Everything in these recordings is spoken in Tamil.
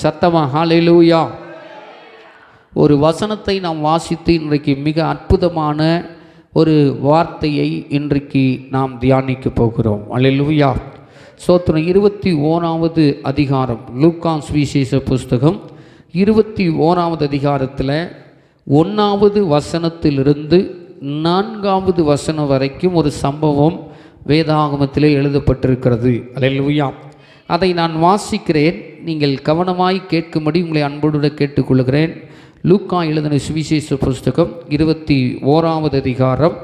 சத்தமா ஹல்லேலூயா. ஒரு வசனத்தை நாம் வாசித்து இன்றைக்கு மிக அற்புதமான ஒரு வார்த்தையை இன்றைக்கு நாம் தியானிக்க போகிறோம். ஹல்லேலூயா. ஸ்தோத்திரம். 21வது அதிகாரம், லூக்கா சுவிசேஷ புஸ்தகம் 21வது அதிகாரத்தில் 1வது வசனத்திலிருந்து 4வது வசனம் வரைக்கும் ஒரு சம்பவம் வேதாகமத்திலே எழுதப்பட்டிருக்கிறது. ஹல்லேலூயா. அதை நான் வாசிக்கிறேன், நீங்கள் கவனமாய் கேட்கும்படி உங்களை அன்போடு கேட்டுக்கொள்கிறேன். லூக்கா எழுதின சுவிசேஷ புஸ்தகம் 21வது அதிகாரம்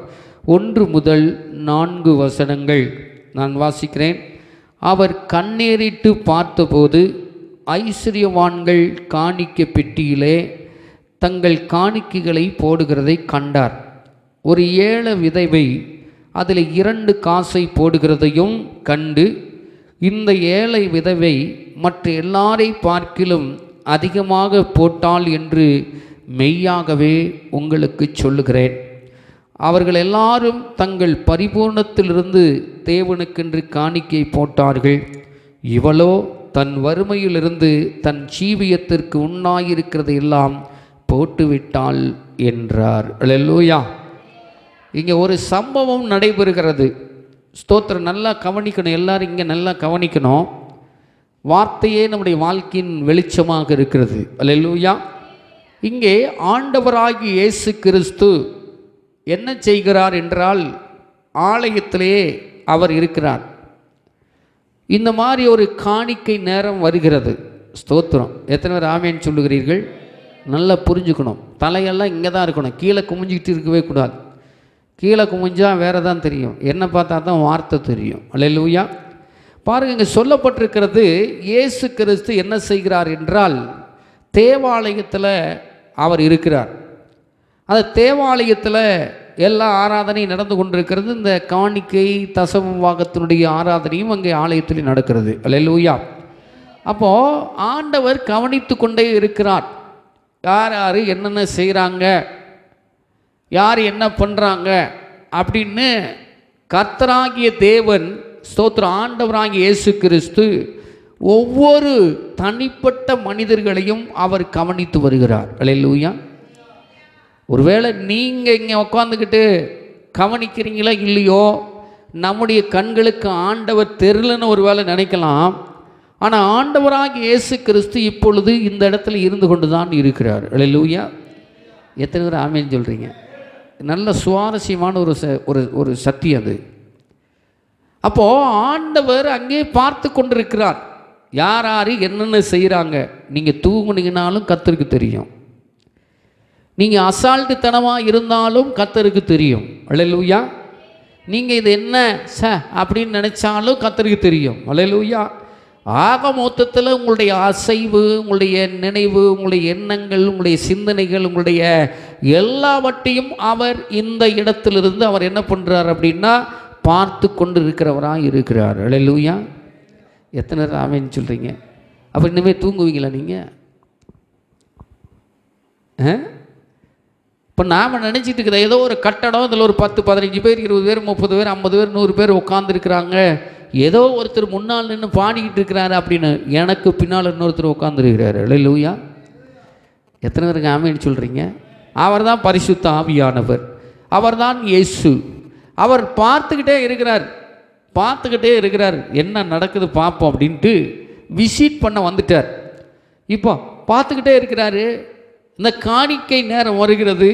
1 முதல் 4 வசனங்கள் நான் வாசிக்கிறேன். அவர் கண்ணேறிட்டு பார்த்தபோது ஐஸ்வர்யவான்கள் காணிக்கை பெட்டியிலே தங்கள் காணிக்கைகளை போடுகிறதை கண்டார். ஒரு ஏழை விதவை அதில் 2 காசை போடுகிறதையும் கண்டு, இந்த ஏழை விதவை மற்ற எல்லாரை பார்க்கிலும் அதிகமாக போட்டாள் என்று மெய்யாகவே உங்களுக்கு சொல்லுகிறேன். அவர்கள் எல்லாரும் தங்கள் பரிபூர்ணத்திலிருந்து தேவனுக்கென்று காணிக்கை போட்டார்கள். இவளோ தன் வறுமையிலிருந்து தன் ஜீவியத்திற்கு உண்ணாயிருக்கிறது எல்லாம் போட்டுவிட்டாள் என்றார். அல்லேலூயா. இங்கே ஒரு சம்பவம் நடைபெறுகிறது. ஸ்தோத்திரம். நல்லா கவனிக்கணும், எல்லாரும் இங்கே நல்லா கவனிக்கணும். வார்த்தையே நம்முடைய வாழ்க்கையின் வெளிச்சமாக இருக்கிறது. அல்லேலூயா. இங்கே ஆண்டவராகிய இயேசு கிறிஸ்து என்ன செய்கிறார் என்றால், ஆலயத்திலே அவர் இருக்கிறார். இந்த மாதிரி ஒரு காணிக்கை நேரம் வருகிறது. ஸ்தோத்திரம். எத்தனை பேர் ஆமேன்னு சொல்லுகிறீர்கள்? நல்லா புரிஞ்சுக்கணும். தலையெல்லாம் இங்கே தான் இருக்கணும், கீழே குமிஞ்சிக்கிட்டு இருக்கவே கூடாது. கீழே குமிஞ்சா வேறு தான் தெரியும், என்ன பார்த்தா தான் வார்த்தை தெரியும். அல்லேலூயா. பாருங்கள், இங்கே சொல்லப்பட்டிருக்கிறது, இயேசு கிறிஸ்து என்ன செய்கிறார் என்றால், தேவாலயத்தில் அவர் இருக்கிறார். அந்த தேவாலயத்தில் எல்லா ஆராதனையும் நடந்து கொண்டிருக்கிறது. இந்த காணிக்கை தசமபாகத்தினுடைய ஆராதனையும் அங்கே ஆலயத்தில் நடக்கிறது. அல்லேலூயா. அப்போது ஆண்டவர் கவனித்து கொண்டே இருக்கிறார். யார் யார் என்னென்ன செய்கிறாங்க, யார் என்ன பண்ணுறாங்க அப்படின்னு கர்த்தராகிய தேவன், ஸ்தோத்திரம், ஆண்டவராகிய இயேசு கிறிஸ்து ஒவ்வொரு தனிப்பட்ட மனிதர்களையும் அவர் கவனித்து வருகிறார். அல்லேலூயா. ஒருவேளை நீங்கள் இங்கே உட்காந்துக்கிட்டு கவனிக்கிறீங்களா இல்லையோ, நம்முடைய கண்களுக்கு ஆண்டவர் தெரியலன்னு ஒரு வேளை நினைக்கலாம். ஆனால் ஆண்டவராகிய இயேசு கிறிஸ்து இப்பொழுது இந்த இடத்துல இருந்து கொண்டு தான் இருக்கிறார். அல்லேலூயா. எத்தனை பேர் ஆமேன்னு சொல்கிறீங்க? நல்ல சுவாரஸ்யமான ஒரு சத்தியம் அது. அப்போது ஆண்டவர் அங்கே பார்த்து கொண்டிருக்கிறார், யார் யார் என்னென்ன செய்கிறாங்க. நீங்கள் தூங்குனீங்கனாலும் கர்த்தருக்கு தெரியும், நீங்கள் அசால்ட்டுத்தனமாக இருந்தாலும் கர்த்தருக்கு தெரியும். அல்லேலூயா. நீங்கள் இது என்ன அப்படின்னு நினச்சாலும் கர்த்தருக்கு தெரியும். அல்லேலூயா. ஆக மொத்தத்தில் உங்களுடைய அசைவு, உங்களுடைய நினைவு, உங்களுடைய எண்ணங்கள், உங்களுடைய சிந்தனைகள், உங்களுடைய எல்லாவற்றையும் அவர் இந்த இடத்திலிருந்து அவர் என்ன பண்ணுறார் அப்படின்னா பார்த்து கொண்டு இருக்கிறவராக இருக்கிறார். அல்லேலூயா. எத்தனை நேரம் ஆமேன்னு சொல்கிறீங்க? அப்போ இனிமேல் தூங்குவீங்களா நீங்கள்? இப்போ நாம் நினச்சிட்டு இருக்கிற ஏதோ ஒரு கட்டடம், அதில் ஒரு 10, 15 பேர், 20 பேர், 30 பேர், 50 பேர், 100 பேர் உட்காந்துருக்குறாங்க. ஏதோ ஒருத்தர் முன்னால் நின்று பாடிக்கிட்டு இருக்கிறாரு அப்படின்னு எனக்கு பின்னால் இன்னொருத்தர் உட்காந்துருக்கிறாரு. அல்லேலூயா. எத்தனை பேருக்கு ஆமேன்னு சொல்கிறீங்க? அவர் தான் பரிசுத்த ஆவியானவர், அவர் தான் இயேசு. அவர் பார்த்துக்கிட்டே இருக்கிறார், என்ன நடக்குது பார்ப்போம் அப்படின்ட்டு விசிட் பண்ண வந்துட்டார். இப்போ பார்த்துக்கிட்டே இருக்கிறாரு. இந்த காணிக்கை நேரம் வருகிறது.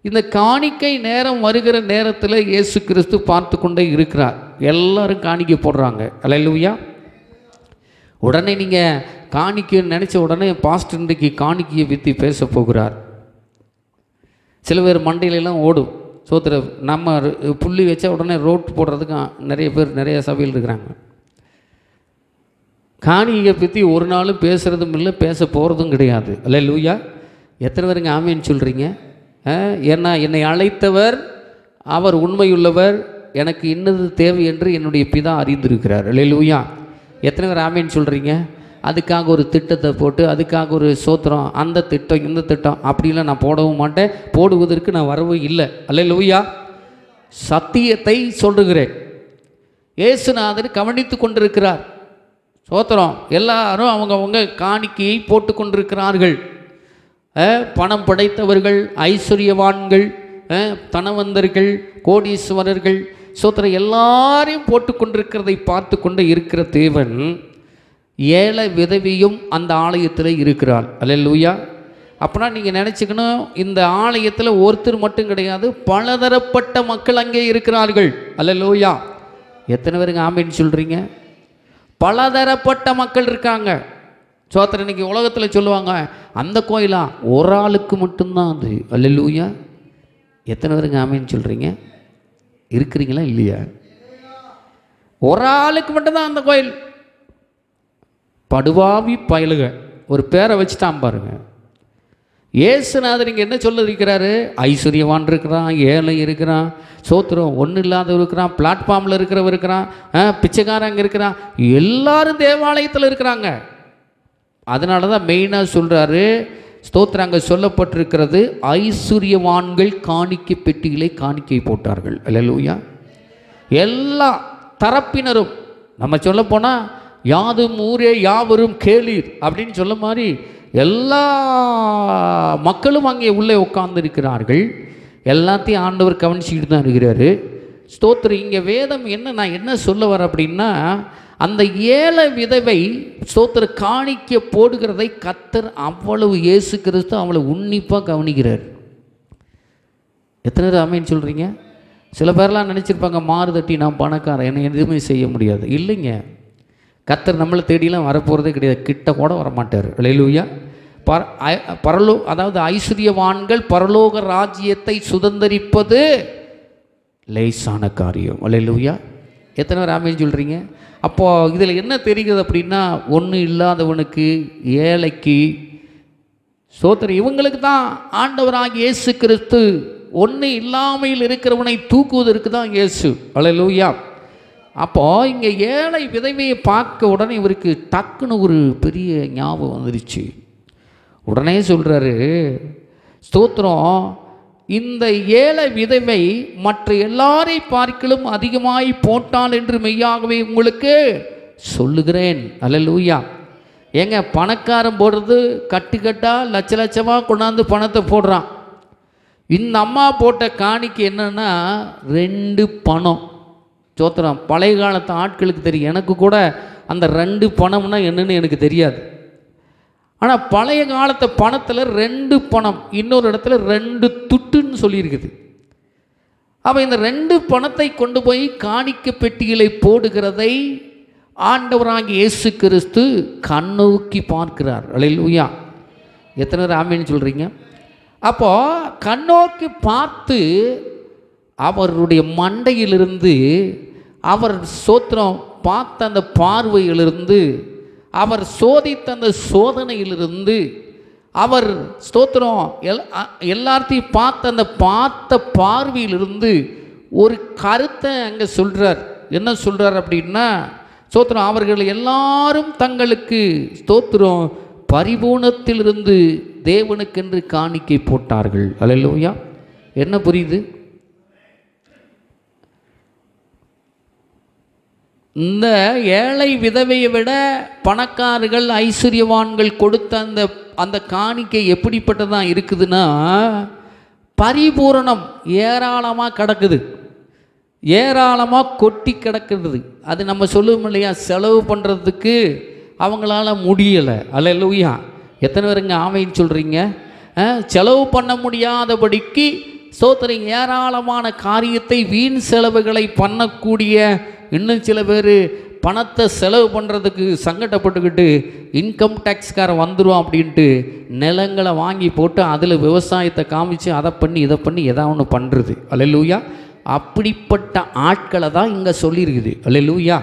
இந்த காணிக்கை நேரம் வருகிற நேரத்தில் இயேசு கிறிஸ்து பார்த்து கொண்டே இருக்கிறார். எல்லாரும் காணிக்கை போடுறாங்க. அல்லேலூயா. உடனே நீங்கள் காணிக்கைன்னு நினச்ச உடனே பாஸ்டர் இன்றைக்கு காணிக்கையை பற்றி பேச போகிறார். சில பேர் மண்டையிலெல்லாம் ஓடும். சோத்திர நம்ம புள்ளி வச்சா உடனே ரோட் போடுறதுக்கு நிறைய பேர் நிறைய சபையில் இருக்கிறாங்க. காணிக்கையை பற்றி ஒரு நாளும் பேசுகிறதும் இல்லை, பேச போகிறதும் கிடையாது. அல்லேலூயா. எத்தனை பேருங்க ஆமேன்னு சொல்கிறீங்க? ஏன்னா என்னை அழைத்தவர் அவர் உண்மையுள்ளவர், எனக்கு இன்னது தேவை என்று என்னுடைய பிதா அறிந்திருக்கிறார். அல்லேலூயா. எத்தனை பேர் ஆமேன்னு சொல்கிறீங்க? அதுக்காக ஒரு திட்டத்தை போட்டு, அதுக்காக ஒரு சோத்திரம், அந்த திட்டம் இந்த திட்டம் அப்படிலாம் நான் போடவும் மாட்டேன், போடுவதற்கு நான் வரவும் இல்லை. அல்லேலூயா. சத்தியத்தை சொல்லுகிறேன். இயேசுநாதர் கவனித்து கொண்டிருக்கிறார். சோத்திரம். எல்லாரும் அவங்கவுங்க காணிக்கையை போட்டு கொண்டிருக்கிறார்கள். பணம் படைத்தவர்கள், ஐஸ்வர்யவான்கள், தனவந்தர்கள், கோடீஸ்வரர்கள், சோத்திரம் எல்லாரையும் போட்டு கொண்டிருக்கிறதை பார்த்து கொண்டு இருக்கிற தேவன் ஏழை விதவியும் அந்த ஆலயத்தில் இருக்கிறாள். அல்லேலூயா. அப்படின்னா நீங்கள் நினச்சிக்கணும், இந்த ஆலயத்தில் ஒருத்தர் மட்டும் கிடையாது, பலதரப்பட்ட மக்கள் அங்கே இருக்கிறார்கள். அல்லேலூயா. எத்தனை பேருங்க ஆமேன்னு சொல்கிறீங்க? பலதரப்பட்ட மக்கள் இருக்காங்க. சோத்திரம். இன்றைக்கி உலகத்தில் சொல்லுவாங்க, அந்த கோயிலா ஒரு ஆளுக்கு மட்டும்தான் அது. அல்லேலூயா. எத்தனை பேருங்க ஆமேன்னு சொல்கிறீங்க? இருக்கிறீங்களா இல்லையா? ஒரு ஆளுக்கு மட்டும்தான் அந்த கோயில். படுவாவி பயலுக ஒரு பேரை வச்சுட்டான் பாருங்க. ஏசுநாதர் இங்கே என்ன சொல்ல இருக்கிறாரு? ஐஸ்வர்யவான் இருக்கிறான், ஏழை இருக்கிறான், சோத்திரம் ஒன்றும் இல்லாதவர் இருக்கிறான், பிளாட்ஃபார்மில் இருக்கிறவர் இருக்கிறான், பிச்சைக்காரங்க இருக்கிறான், எல்லாரும் தேவாலயத்தில் இருக்கிறாங்க. அதனால தான் மெயினாக சொல்கிறாரு, ஸ்தோத்திரம் அங்கே சொல்லப்பட்டிருக்கிறது, ஐஸ்வர்யவான்கள் காணிக்கை பெட்டிகளை காணிக்கை போட்டார்கள். அல்லேலூயா. எல்லா தரப்பினரும், நம்ம சொல்ல போனால் யாதும் ஊரே யாவரும் கேளீர் அப்படின்னு சொல்ல மாதிரி எல்லா மக்களும் அங்கே உள்ளே உட்கார்ந்து இருக்கிறார்கள். எல்லாத்தையும் ஆண்டவர் கவனிச்சுக்கிட்டு தான் இருக்கிறாரு. ஸ்தோத்திரம். இங்கே வேதம் என்ன, நான் என்ன சொல்ல வரேன் அப்படின்னா, அந்த ஏழை விதவை ஸ்தோத்திர காணிக்க போடுகிறதை கர்த்தர் அவ்வளவு, இயேசு கிறிஸ்து அவ்வளவு உன்னிப்பாக கவனிக்கிறார். எத்தனை பேர் ஆமேன்னு சொல்கிறீங்க? சில பேர்லாம் நினச்சிருப்பாங்க, மாறுதட்டி நான் பணக்காரன், என்னை எதுவுமே செய்ய முடியாது. இல்லைங்க, கர்த்தர் நம்மளை தேடிலாம் வரப்போகிறதே கிடையாது, கிட்ட கூட வரமாட்டார். அல்லேலூயா. அதாவது ஐஸ்வர்யவான்கள் பரலோக ராஜ்யத்தை சுதந்தரிப்பது லேசான காரியம். அல்லேலூயா. எத்தனை பேர் ஆமேன்னு சொல்கிறீங்க? அப்போது இதில் என்ன தெரிகிறது அப்படின்னா, ஒன்றும் இல்லாதவனுக்கு, ஏழைக்கு, சோத்திரம் இவங்களுக்கு தான் ஆண்டவராகிய இயேசு கிறிஸ்து, ஒன்றும் இல்லாமையில் இருக்கிறவனை தூக்குவதற்கு தான் இயேசு. அல்லேலூயா. அப்போது இங்கே ஏழை விதவையை பார்க்க உடனே இவருக்கு டக்குன்னு ஒரு பெரிய ஞாபகம் வந்துருச்சு. உடனே சொல்கிறாரு, ஸ்தோத்திரம், இந்த ஏழை விதவை மற்ற எல்லாரை பார்க்கிலும் அதிகமாய் போட்டாள் என்று மெய்யாகவே உங்களுக்கு சொல்லுகிறேன். அல்லேலூயா. ஏங்க, பணக்காரன் போடுறது கட்டுக்கட்டா லட்ச லட்சமாக கொண்டாந்து பணத்தை போடுறான். இந்த அம்மா போட்ட காணிக்கை என்னன்னா 2 பணம். சோத்திரம். பழைய காலத்து ஆட்களுக்கு தெரியும், எனக்கு கூட அந்த 2 பணம்னா என்னன்னு எனக்கு தெரியாது. ஆனால் பழைய காலத்து பணத்தில் 2 பணம், இன்னொரு இடத்துல 2 துட்டுன்னு சொல்லியிருக்குது. அப்போ இந்த 2 பணத்தை கொண்டு போய் காணிக்கை பெட்டிகளை போடுகிறதை ஆண்டவராகிய இயேசு கிறிஸ்து கண்ணோக்கி பார்க்கிறார். அல்லேலூயா. எத்தனை பேர் ஆமேன்னு சொல்கிறீங்க? அப்போது கண்ணோக்கி பார்த்து அவருடைய மண்டையிலிருந்து, அவர் சோத்திரம் பார்த்த அந்த பார்வையிலிருந்து, அவர் சோதித்த அந்த சோதனையிலிருந்து, அவர் ஸ்தோத்திரம் எல்லாத்தையும் பார்த்த அந்த பார்வையிலிருந்து ஒரு கருத்தை அங்கே சொல்கிறார். என்ன சொல்கிறார் அப்படின்னா, ஸ்தோத்திரம் அவர்கள் எல்லாரும் தங்களுக்கு ஸ்தோத்திரம் பரிபூர்ணத்திலிருந்து தேவனுக்கென்று காணிக்கை போட்டார்கள். அல்லேலூயா. என்ன புரியுது? இந்த ஏழை விதவையை விட பணக்காரர்கள் ஐஸ்வர்யவான்கள் கொடுத்த அந்த காணிக்கை எப்படிப்பட்டதான் இருக்குதுன்னா, பரிபூரணம் ஏராளமாக கிடக்குது, ஏராளமாக கொட்டி கிடக்குது. அது நம்ம சொல்லுவோம் இல்லையா, செலவு பண்ணுறதுக்கு அவங்களால முடியலை. அல்லேலூயா. எத்தனை பேருங்க ஆமைன்னு சொல்கிறீங்க? செலவு பண்ண முடியாதபடிக்கு ஸ்தோத்திரம் ஏராளமான காரியத்தை, வீண் செலவுகளை பண்ணக்கூடிய இன்னும் சில பேர் பணத்தை செலவு பண்ணுறதுக்கு சங்கடப்பட்டுக்கிட்டு இன்கம் டேக்ஸ்காரன் வந்துடுவான் அப்படின்ட்டு நிலங்களை வாங்கி போட்டு அதில் விவசாயத்தை காமிச்சு அதை பண்ணி இதை பண்ணி எதாவது ஒன்று பண்ணுறது. அல்லேலூயா. அப்படிப்பட்ட ஆட்களை தான் இங்கே சொல்லியிருக்குது. அல்லேலூயா.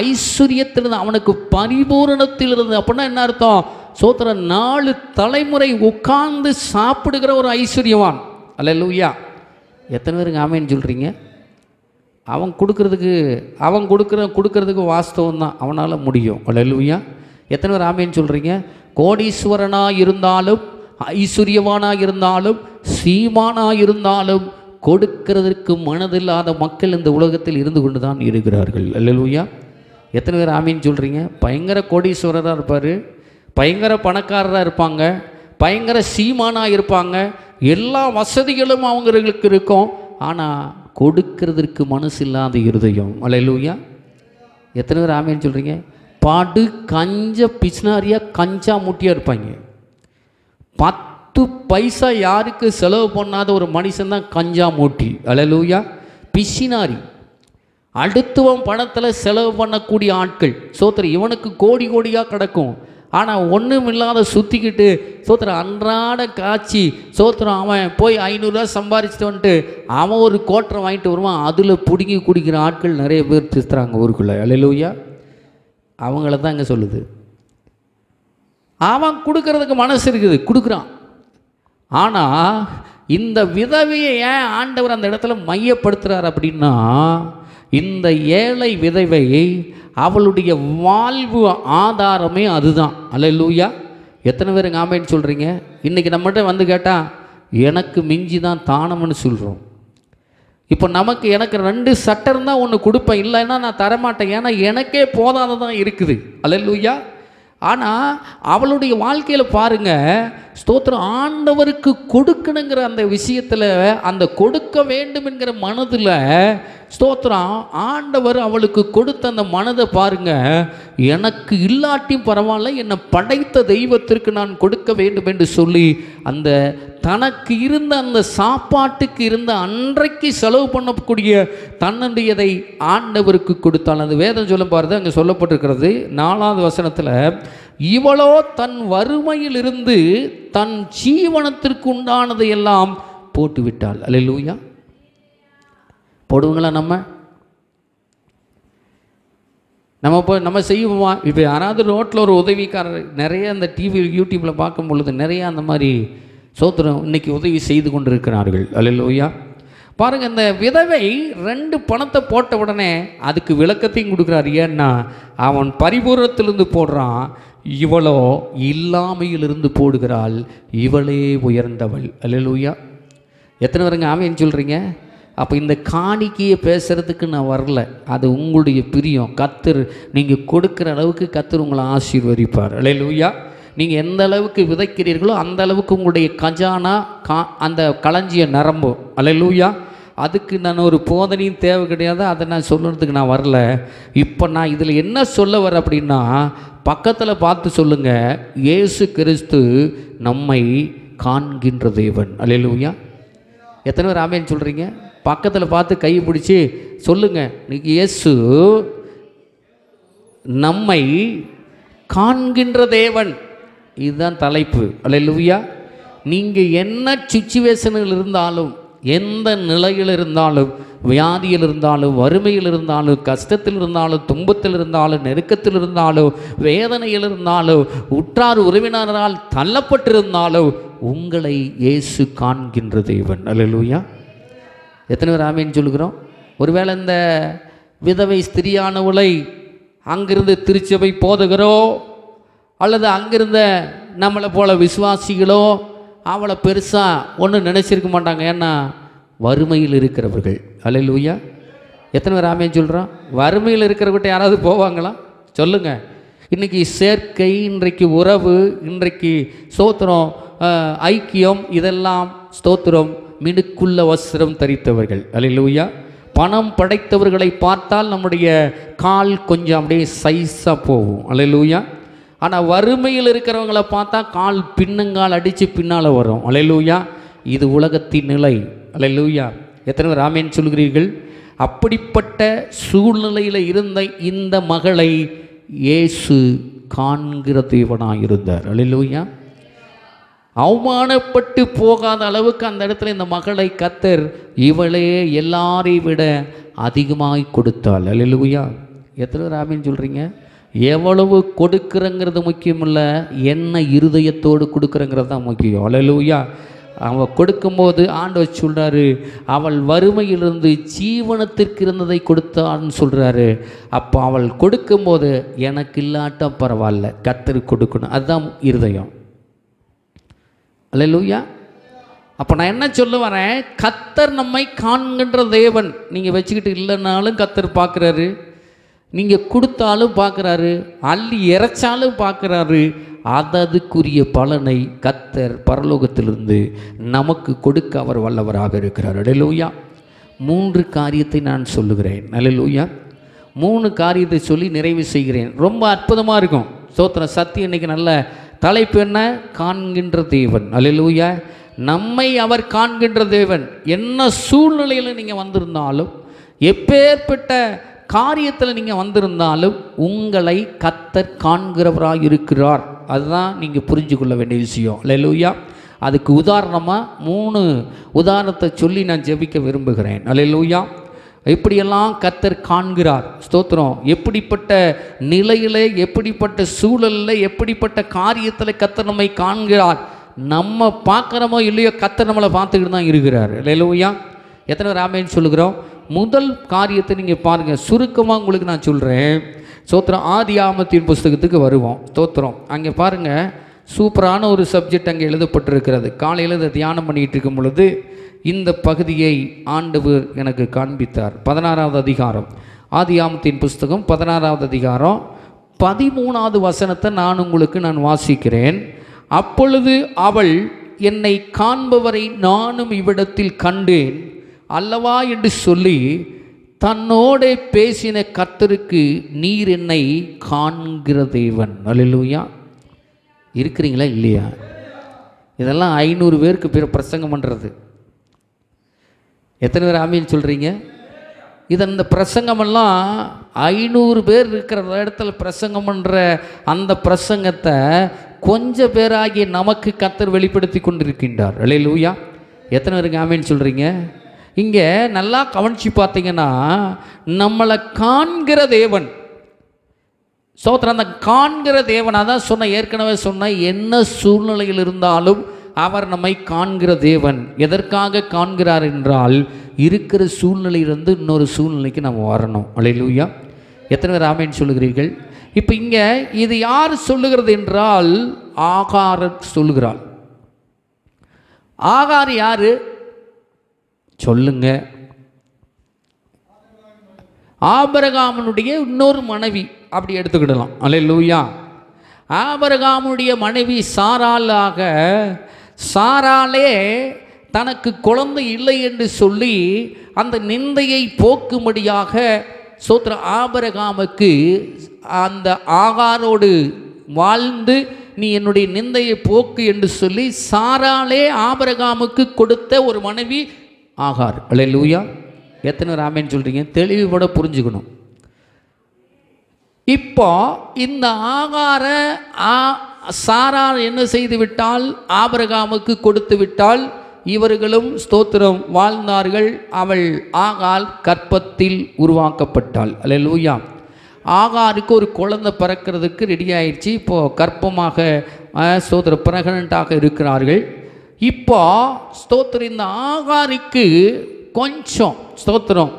ஐஸ்வர்யத்திலிருந்து, அவனுக்கு பரிபூரணத்தில் இருந்து, அப்படின்னா என்ன அர்த்தம்? சோத்திரம் 4 தலைமுறை உட்கார்ந்து சாப்பிடுகிற ஒரு ஐஸ்வர்யவான். அல்லேலூயா. எத்தனை பேருங்க ஆமேன்னு சொல்கிறீங்க? அவன் கொடுக்கறதுக்கு வாஸ்தவம் தான், அவனால் முடியும். அல்லேலூயா. எத்தனை பேர் ஆமேன்னு சொல்கிறீங்க? கோடீஸ்வரனாக இருந்தாலும், ஐஸ்வர்யவானாக இருந்தாலும், சீமானாக இருந்தாலும் கொடுக்கிறதற்கு மனதில்லாத மக்கள் இந்த உலகத்தில் இருந்து கொண்டு தான் இருக்கிறார்கள். அல்லேலூயா. எத்தனை பேர் ஆமீன்னு சொல்கிறீங்க? பயங்கர கோடீஸ்வரராக இருப்பார், பயங்கர பணக்காரராக இருப்பாங்க, பயங்கர சீமானாக இருப்பாங்க, எல்லா வசதிகளும் அவங்களுக்கு இருக்கும். ஆனால் கொடுக்கிறதுக்கு மனசு இல்லாத இருதயம். அல்லேலூயா. எத்தனை பேர் ஆமீன்னு சொல்கிறீங்க? பாடு கஞ்ச பிஸ்னாரியாக கஞ்சா மூட்டியாக இருப்பாங்க. 10 பைசா யாருக்கு செலவு பண்ணாத ஒரு மனுஷன் தான் கஞ்சா மூட்டி. அல்லேலூயா. பிசினாரி, அடுத்தவன் பணத்தில் செலவு பண்ணக்கூடிய ஆட்கள். சோத்திரம், இவனுக்கு கோடி கோடியாக கிடக்கும், ஆனால் ஒன்றும் இல்லாத சுற்றிக்கிட்டு சோத்திரம் அன்றாட காய்ச்சி சோத்திரம் அவன் போய் 500 ரூபா சம்பாரிச்சிட்டு வந்துட்டு அவன் ஒரு கோட்டரை வாங்கிட்டு வருவான். அதில் பிடுங்கி குடிக்கிற ஆட்கள் நிறைய பேர் திசுறாங்க ஊருக்குள்ளே. அல்லேலூயா. அவங்கள தான் இங்கே சொல்லுது. அவன் கொடுக்கறதுக்கு மனசு இருக்குது, கொடுக்குறான். ஆனால் இந்த விதவையை ஏன் ஆண்டவர் அந்த இடத்துல மையப்படுத்துகிறார் அப்படின்னா, இந்த ஏழை விதவை அவளுடைய வாழ்வு ஆதாரமே அதுதான். அல்லேலூயா. எத்தனை பேருங்க ஆமேன்னு சொல்கிறீங்க? இன்றைக்கி நம்மகிட்ட வந்து கேட்டால் எனக்கு மிஞ்சி தான் தானம்னு சொல்கிறோம். இப்போ எனக்கு 2 சட்டை இருந்தால் ஒன்று கொடுப்பேன், இல்லைன்னா நான் தரமாட்டேன், ஏன்னா எனக்கே போதாததான் இருக்குது. அல்லேலூயா. ஆனால் அவளுடைய வாழ்க்கையில் பாருங்கள், ஸ்தோத்திரம், ஆண்டவருக்கு கொடுக்கணுங்கிற அந்த விஷயத்தில், அந்த கொடுக்க வேண்டும் என்கிற மனதில் ஸ்தோத்திரம் ஆண்டவர் அவளுக்கு கொடுத்த அந்த மனதை பாருங்கள். எனக்கு இல்லாட்டியும் பரவாயில்ல, என்னை படைத்த தெய்வத்திற்கு நான் கொடுக்க வேண்டும் என்று சொல்லி அந்த தனக்கு இருந்த அந்த சாப்பாட்டுக்கு இருந்த அன்றைக்கு செலவு பண்ணக்கூடிய தன்னுடையதை ஆண்டவருக்கு கொடுத்தாள். அந்த வேதம் சொல்ல பாருது, அங்கே சொல்லப்பட்டிருக்கிறது 4வது வசனத்தில், இவளோ தன் வறுமையிலிருந்து தன் ஜீவனத்திற்கு உண்டானதை எல்லாம் போட்டு விட்டாள். அல்லேலூயா. போடுவங்களா? நம்ம செய்வோமா? இப்போ யாராவது ரோட்டில் ஒரு உதவிக்காரர், நிறைய அந்த டிவி யூடியூப்பில் பார்க்கும் பொழுது நிறைய அந்த மாதிரி சோத்திரம் இன்றைக்கி உதவி செய்து கொண்டு இருக்கிறார்கள். அல்லேலூயா. பாருங்கள், இந்த விதவை 2 பணத்தை போட்ட உடனே அதுக்கு விளக்கத்தையும் கொடுக்குறாரு. ஏன்னா அவன் பரிபூரணத்திலிருந்து போடுறான், இவளோ இல்லாமையிலிருந்து போடுகிறாள், இவளே உயர்ந்தவள். அல்லேலூயா. எத்தனை பேருங்க ஆமேன்னு சொல்கிறீங்க? அப்போ இந்த காணிக்கையை பேசுகிறதுக்கு நான் வரல, அது உங்களுடைய பிரியம். கர்த்தர் நீங்கள் கொடுக்குற அளவுக்கு கர்த்தர் உங்களை ஆசீர்வதிப்பார். அல்லேலூயா. நீங்கள் எந்த அளவுக்கு விதைக்கிறீர்களோ அந்த அளவுக்கு உங்களுடைய கஜானா அந்த களஞ்சிய நிரம்பும். அல்லேலூயா. அதுக்கு நான் ஒரு போதனையும் தேவை கிடையாது, அதை நான் சொல்லுறதுக்கு நான் வரல. இப்போ நான் இதில் என்ன சொல்ல வர அப்படின்னா, பக்கத்தில் பார்த்து சொல்லுங்கள், இயேசு கிறிஸ்து நம்மை காண்கின்ற தேவன். அல்லேலூயா. எத்தனை பேர் ஆமேன்னு சொல்கிறீங்க? பக்கத்தில் பார்த்து கை பிடிச்சி சொல்லுங்கள், இன்னைக்கு இயேசு நம்மை காண்கின்ற தேவன். இதுதான் தலைப்பு. அல்லேலூயா. நீங்கள் என்ன சிச்சுவேஷனில் இருந்தாலும், எந்த நிலையில் இருந்தாலும், வியாதியில் இருந்தாலும், வறுமையில் இருந்தாலும், கஷ்டத்தில் இருந்தாலும், துன்பத்தில் இருந்தாலும், நெருக்கத்தில் இருந்தாலும், வேதனையில் இருந்தாலும், உற்றார் உறவினரால் தள்ளப்பட்டிருந்தாலும் உங்களை இயேசு காண்கின்ற தேவன். அல்லேலூயா. எத்தனை பேர் ஆமேன்னு சொல்லுகிறோம்? ஒருவேளை இந்த விதவை ஸ்திரியானவளை அங்கிருந்து திருச்சபை போதகரோ அல்லது அங்கிருந்த நம்மளை போல விசுவாசிகளோ அவளை பெருசாக ஒன்றும் நினச்சிருக்க மாட்டாங்க. ஏன்னா வறுமையில் இருக்கிறவர்கள். அல்லேலூயா. எத்தனை பேர் ஆமேன்னு சொல்கிறோம்? வறுமையில் இருக்கிறவர்கிட்ட யாராவது போவாங்களா? சொல்லுங்கள். இன்றைக்கி சேர்க்கை, இன்றைக்கு உறவு, இன்றைக்கு ஸ்தோத்திரம் ஐக்கியம், இதெல்லாம் ஸ்தோத்திரம் மினுக்குள்ள வஸ்திரம் தரித்தவர்கள். அல்லேலூயா. பணம் படைத்தவர்களை பார்த்தால் நம்முடைய கால் கொஞ்சம் அப்படியே சைஸாக போகும். அல்லேலூயா. ஆனால் வறுமையில் இருக்கிறவங்கள பார்த்தா கால் பின்னங்கால் அடித்து பின்னால் வரும். அல்லேலூயா. இது உலகத்தின் நிலை. அல்லேலூயா. எத்தனை பேர் ஆமேன்னு சொல்கிறீர்கள்? அப்படிப்பட்ட சூழ்நிலையில் இருந்த இந்த மகளை இயேசு காண்கிற தேவனாக இருந்தார். அல்லேலூயா. அவமானப்பட்டு போகாத அளவுக்கு அந்த இடத்துல இந்த மகளை கர்த்தர் இவளே எல்லாரையும் விட அதிகமாய் கொடுத்தாள். அல்லேலூயா. எத்தனை பேர் ஆமேன்னு சொல்கிறீங்க? எவ்வளவு கொடுக்குறங்கிறது முக்கியம் இல்லை, என்ன இருதயத்தோடு கொடுக்குறங்கிறது தான் முக்கியம். அல்லேலூயா. அவள் கொடுக்கும்போது ஆண்டவர் சொல்கிறாரு, அவள் வறுமையிலிருந்து ஜீவனத்திற்கு இருந்ததை கொடுத்தான்னு சொல்கிறாரு. அப்போ அவள் கொடுக்கும்போது எனக்கு இல்லாட்டா பரவாயில்ல, கர்த்தருக்கு கொடுக்கணும், அதுதான் இருதயம். அல்லேலூயா. அப்போ நான் என்ன சொல்ல வரேன், கர்த்தர் நம்மை காண்கின்ற தேவன். நீங்கள் வச்சுக்கிட்டு இல்லைன்னாலும் கர்த்தர் பார்க்குறாரு, நீங்கள் கொடுத்தாலும் பார்க்குறாரு, அள்ளி இறைச்சாலும் பார்க்குறாரு. அதுக்குரிய பலனை கர்த்தர் பரலோகத்திலிருந்து நமக்கு கொடுக்க அவர் வல்லவராக இருக்கிறார். அல்லேலூயா. 3 காரியத்தை நான் சொல்லுகிறேன். அல்லேலூயா. 3 காரியத்தை சொல்லி நிறைவு செய்கிறேன். ரொம்ப அற்புதமாக இருக்கும். ஸ்தோத்திரம். சத்தியம் இன்னைக்கு நல்ல தலைப்பு என்ன? காண்கின்ற தேவன். அல்லேலூயா. நம்மை அவர் காண்கின்ற தேவன். என்ன சூழ்நிலையில் நீங்கள் வந்திருந்தாலும், எப்பேற்பட்ட காரியத்தில் நீங்கள் வந்திருந்தாலும், உங்களை கர்த்தர் காண்கிறவராக இருக்கிறார். அதுதான் நீங்கள் புரிஞ்சு கொள்ள வேண்டிய விஷயம். அல்லேலூயா. அதுக்கு உதாரணமாக 3 உதாரணத்தை சொல்லி நான் ஜெபிக்க விரும்புகிறேன். அல்லேலூயா. எப்படியெல்லாம் கர்த்தர் காண்கிறார். ஸ்தோத்திரம். எப்படிப்பட்ட நிலையில், எப்படிப்பட்ட சூழலில், எப்படிப்பட்ட காரியத்தில் கர்த்தர் நம்மை காண்கிறார். நம்ம பார்க்குறோமோ இல்லையோ, கர்த்தர் நம்மளை பார்த்துக்கிட்டு தான் இருக்கிறார். அல்லேலூயா. எத்தனை பேர் ஆமென் சொல்லுகிறோம்? முதல் காரியத்தை நீங்கள் பாருங்கள். சுருக்கமாக உங்களுக்கு நான் சொல்கிறேன். ஸ்தோத்திரம். ஆதியாகமத்தின் புஸ்தகத்துக்கு வருவோம். ஸ்தோத்திரம். அங்கே பாருங்கள், சூப்பரான ஒரு சப்ஜெக்ட் அங்கே எழுதப்பட்டிருக்கிறது. காலையில் இதை தியானம் பண்ணிகிட்டு இருக்கும் பொழுது இந்த பகுதியை ஆண்டவர் எனக்கு காண்பித்தார். 16வது அதிகாரம், ஆதியாகமத்தின் புஸ்தகம் 16வது அதிகாரம் 13வது வசனத்தை நான் வாசிக்கிறேன். அப்பொழுது அவள், என்னை காண்பவரை நானும் இவ்விடத்தில் கண்டேன் அல்லவா என்று சொல்லி தன்னோடே பேசின கர்த்தருக்கு, நீர் என்னை காண்கிற தேவன். அல்லேலூயா. இருக்கிறீங்களா இல்லையா? இதெல்லாம் 500 பேருக்கு பிரசங்கம் பண்ணுறது. எத்தனை பேர் ஆமீன் சொல்கிறீங்க? இந்த பிரசங்கமெல்லாம் 500 பேர் இருக்கிற இடத்துல பிரசங்கம் பண்ணுற அந்த பிரசங்கத்தை கொஞ்சம் பேராகிய நமக்கு கர்த்தர் வெளிப்படுத்தி கொண்டிருக்கின்றார். அல்லேலூயா. எத்தனை பேருக்கு ஆமீன் சொல்கிறீங்க? இங்கே நல்லா கவனித்து பார்த்தீங்கன்னா, நம்மளை காண்கிற தேவன். ஸ்தோத்திரம். அந்த காண்கிற தேவன், அதான் ஏற்கனவே சொன்ன, என்ன சூழ்நிலையில் இருந்தாலும் அவர் நம்மை காண்கிற தேவன். எதற்காக காண்கிறார் என்றால், இருக்கிற சூழ்நிலையிலிருந்து இன்னொரு சூழ்நிலைக்கு நம்ம வரணும். அல்லேலூயா. எத்தனை பேர் ஆமென் சொல்லுகிறீர்கள்? இப்போ இங்கே இது யார் சொல்லுகிறது என்றால், ஆகார் சொல்லுகிறாள். ஆகார் யாரு சொல்லுங்க? ஆபிரகாமுடைய இன்னொரு மனைவி, அப்படி எடுத்துக்கிடலாம். அல்லேலூயா. ஆபிரகாமுடைய மனைவி சாராளாக, சாராளே தனக்கு குழந்தை இல்லை என்று சொல்லி அந்த நிந்தையை போக்கும்படியாக ஆபிரகாமுக்கு அந்த ஆகாரோடு வாழ்ந்து நீ என்னுடைய நிந்தையை போக்கு என்று சொல்லி சாராளே ஆபிரகாமுக்கு கொடுத்த ஒரு மனைவி ஆகார். அல்லேலூயா. எத்தனை ஆமென் சொல்கிறீங்க? தெளிவுபட புரிஞ்சுக்கணும். இப்போ இந்த ஆகார சாராள் என்ன செய்து விட்டால், ஆபிரகாமுக்கு கொடுத்து விட்டால், இவர்களும் ஸ்தோத்திரம் வாழ்ந்தார்கள். அவள் ஆகாள் கற்பத்தில் உருவாக்கப்பட்டாள். அல்லேலூயா. ஆகாருக்கு ஒரு குழந்தை பிறக்கிறதுக்கு ரெடி ஆயிடுச்சு. இப்போது கற்பமாக ஸ்தோத்திர பிரெக்னன்ட்டாக இருக்கிறார்கள். இப்போ ஸ்தோத்திரம் இந்த ஆகாருக்கு கொஞ்சம் ஸ்தோத்திரம்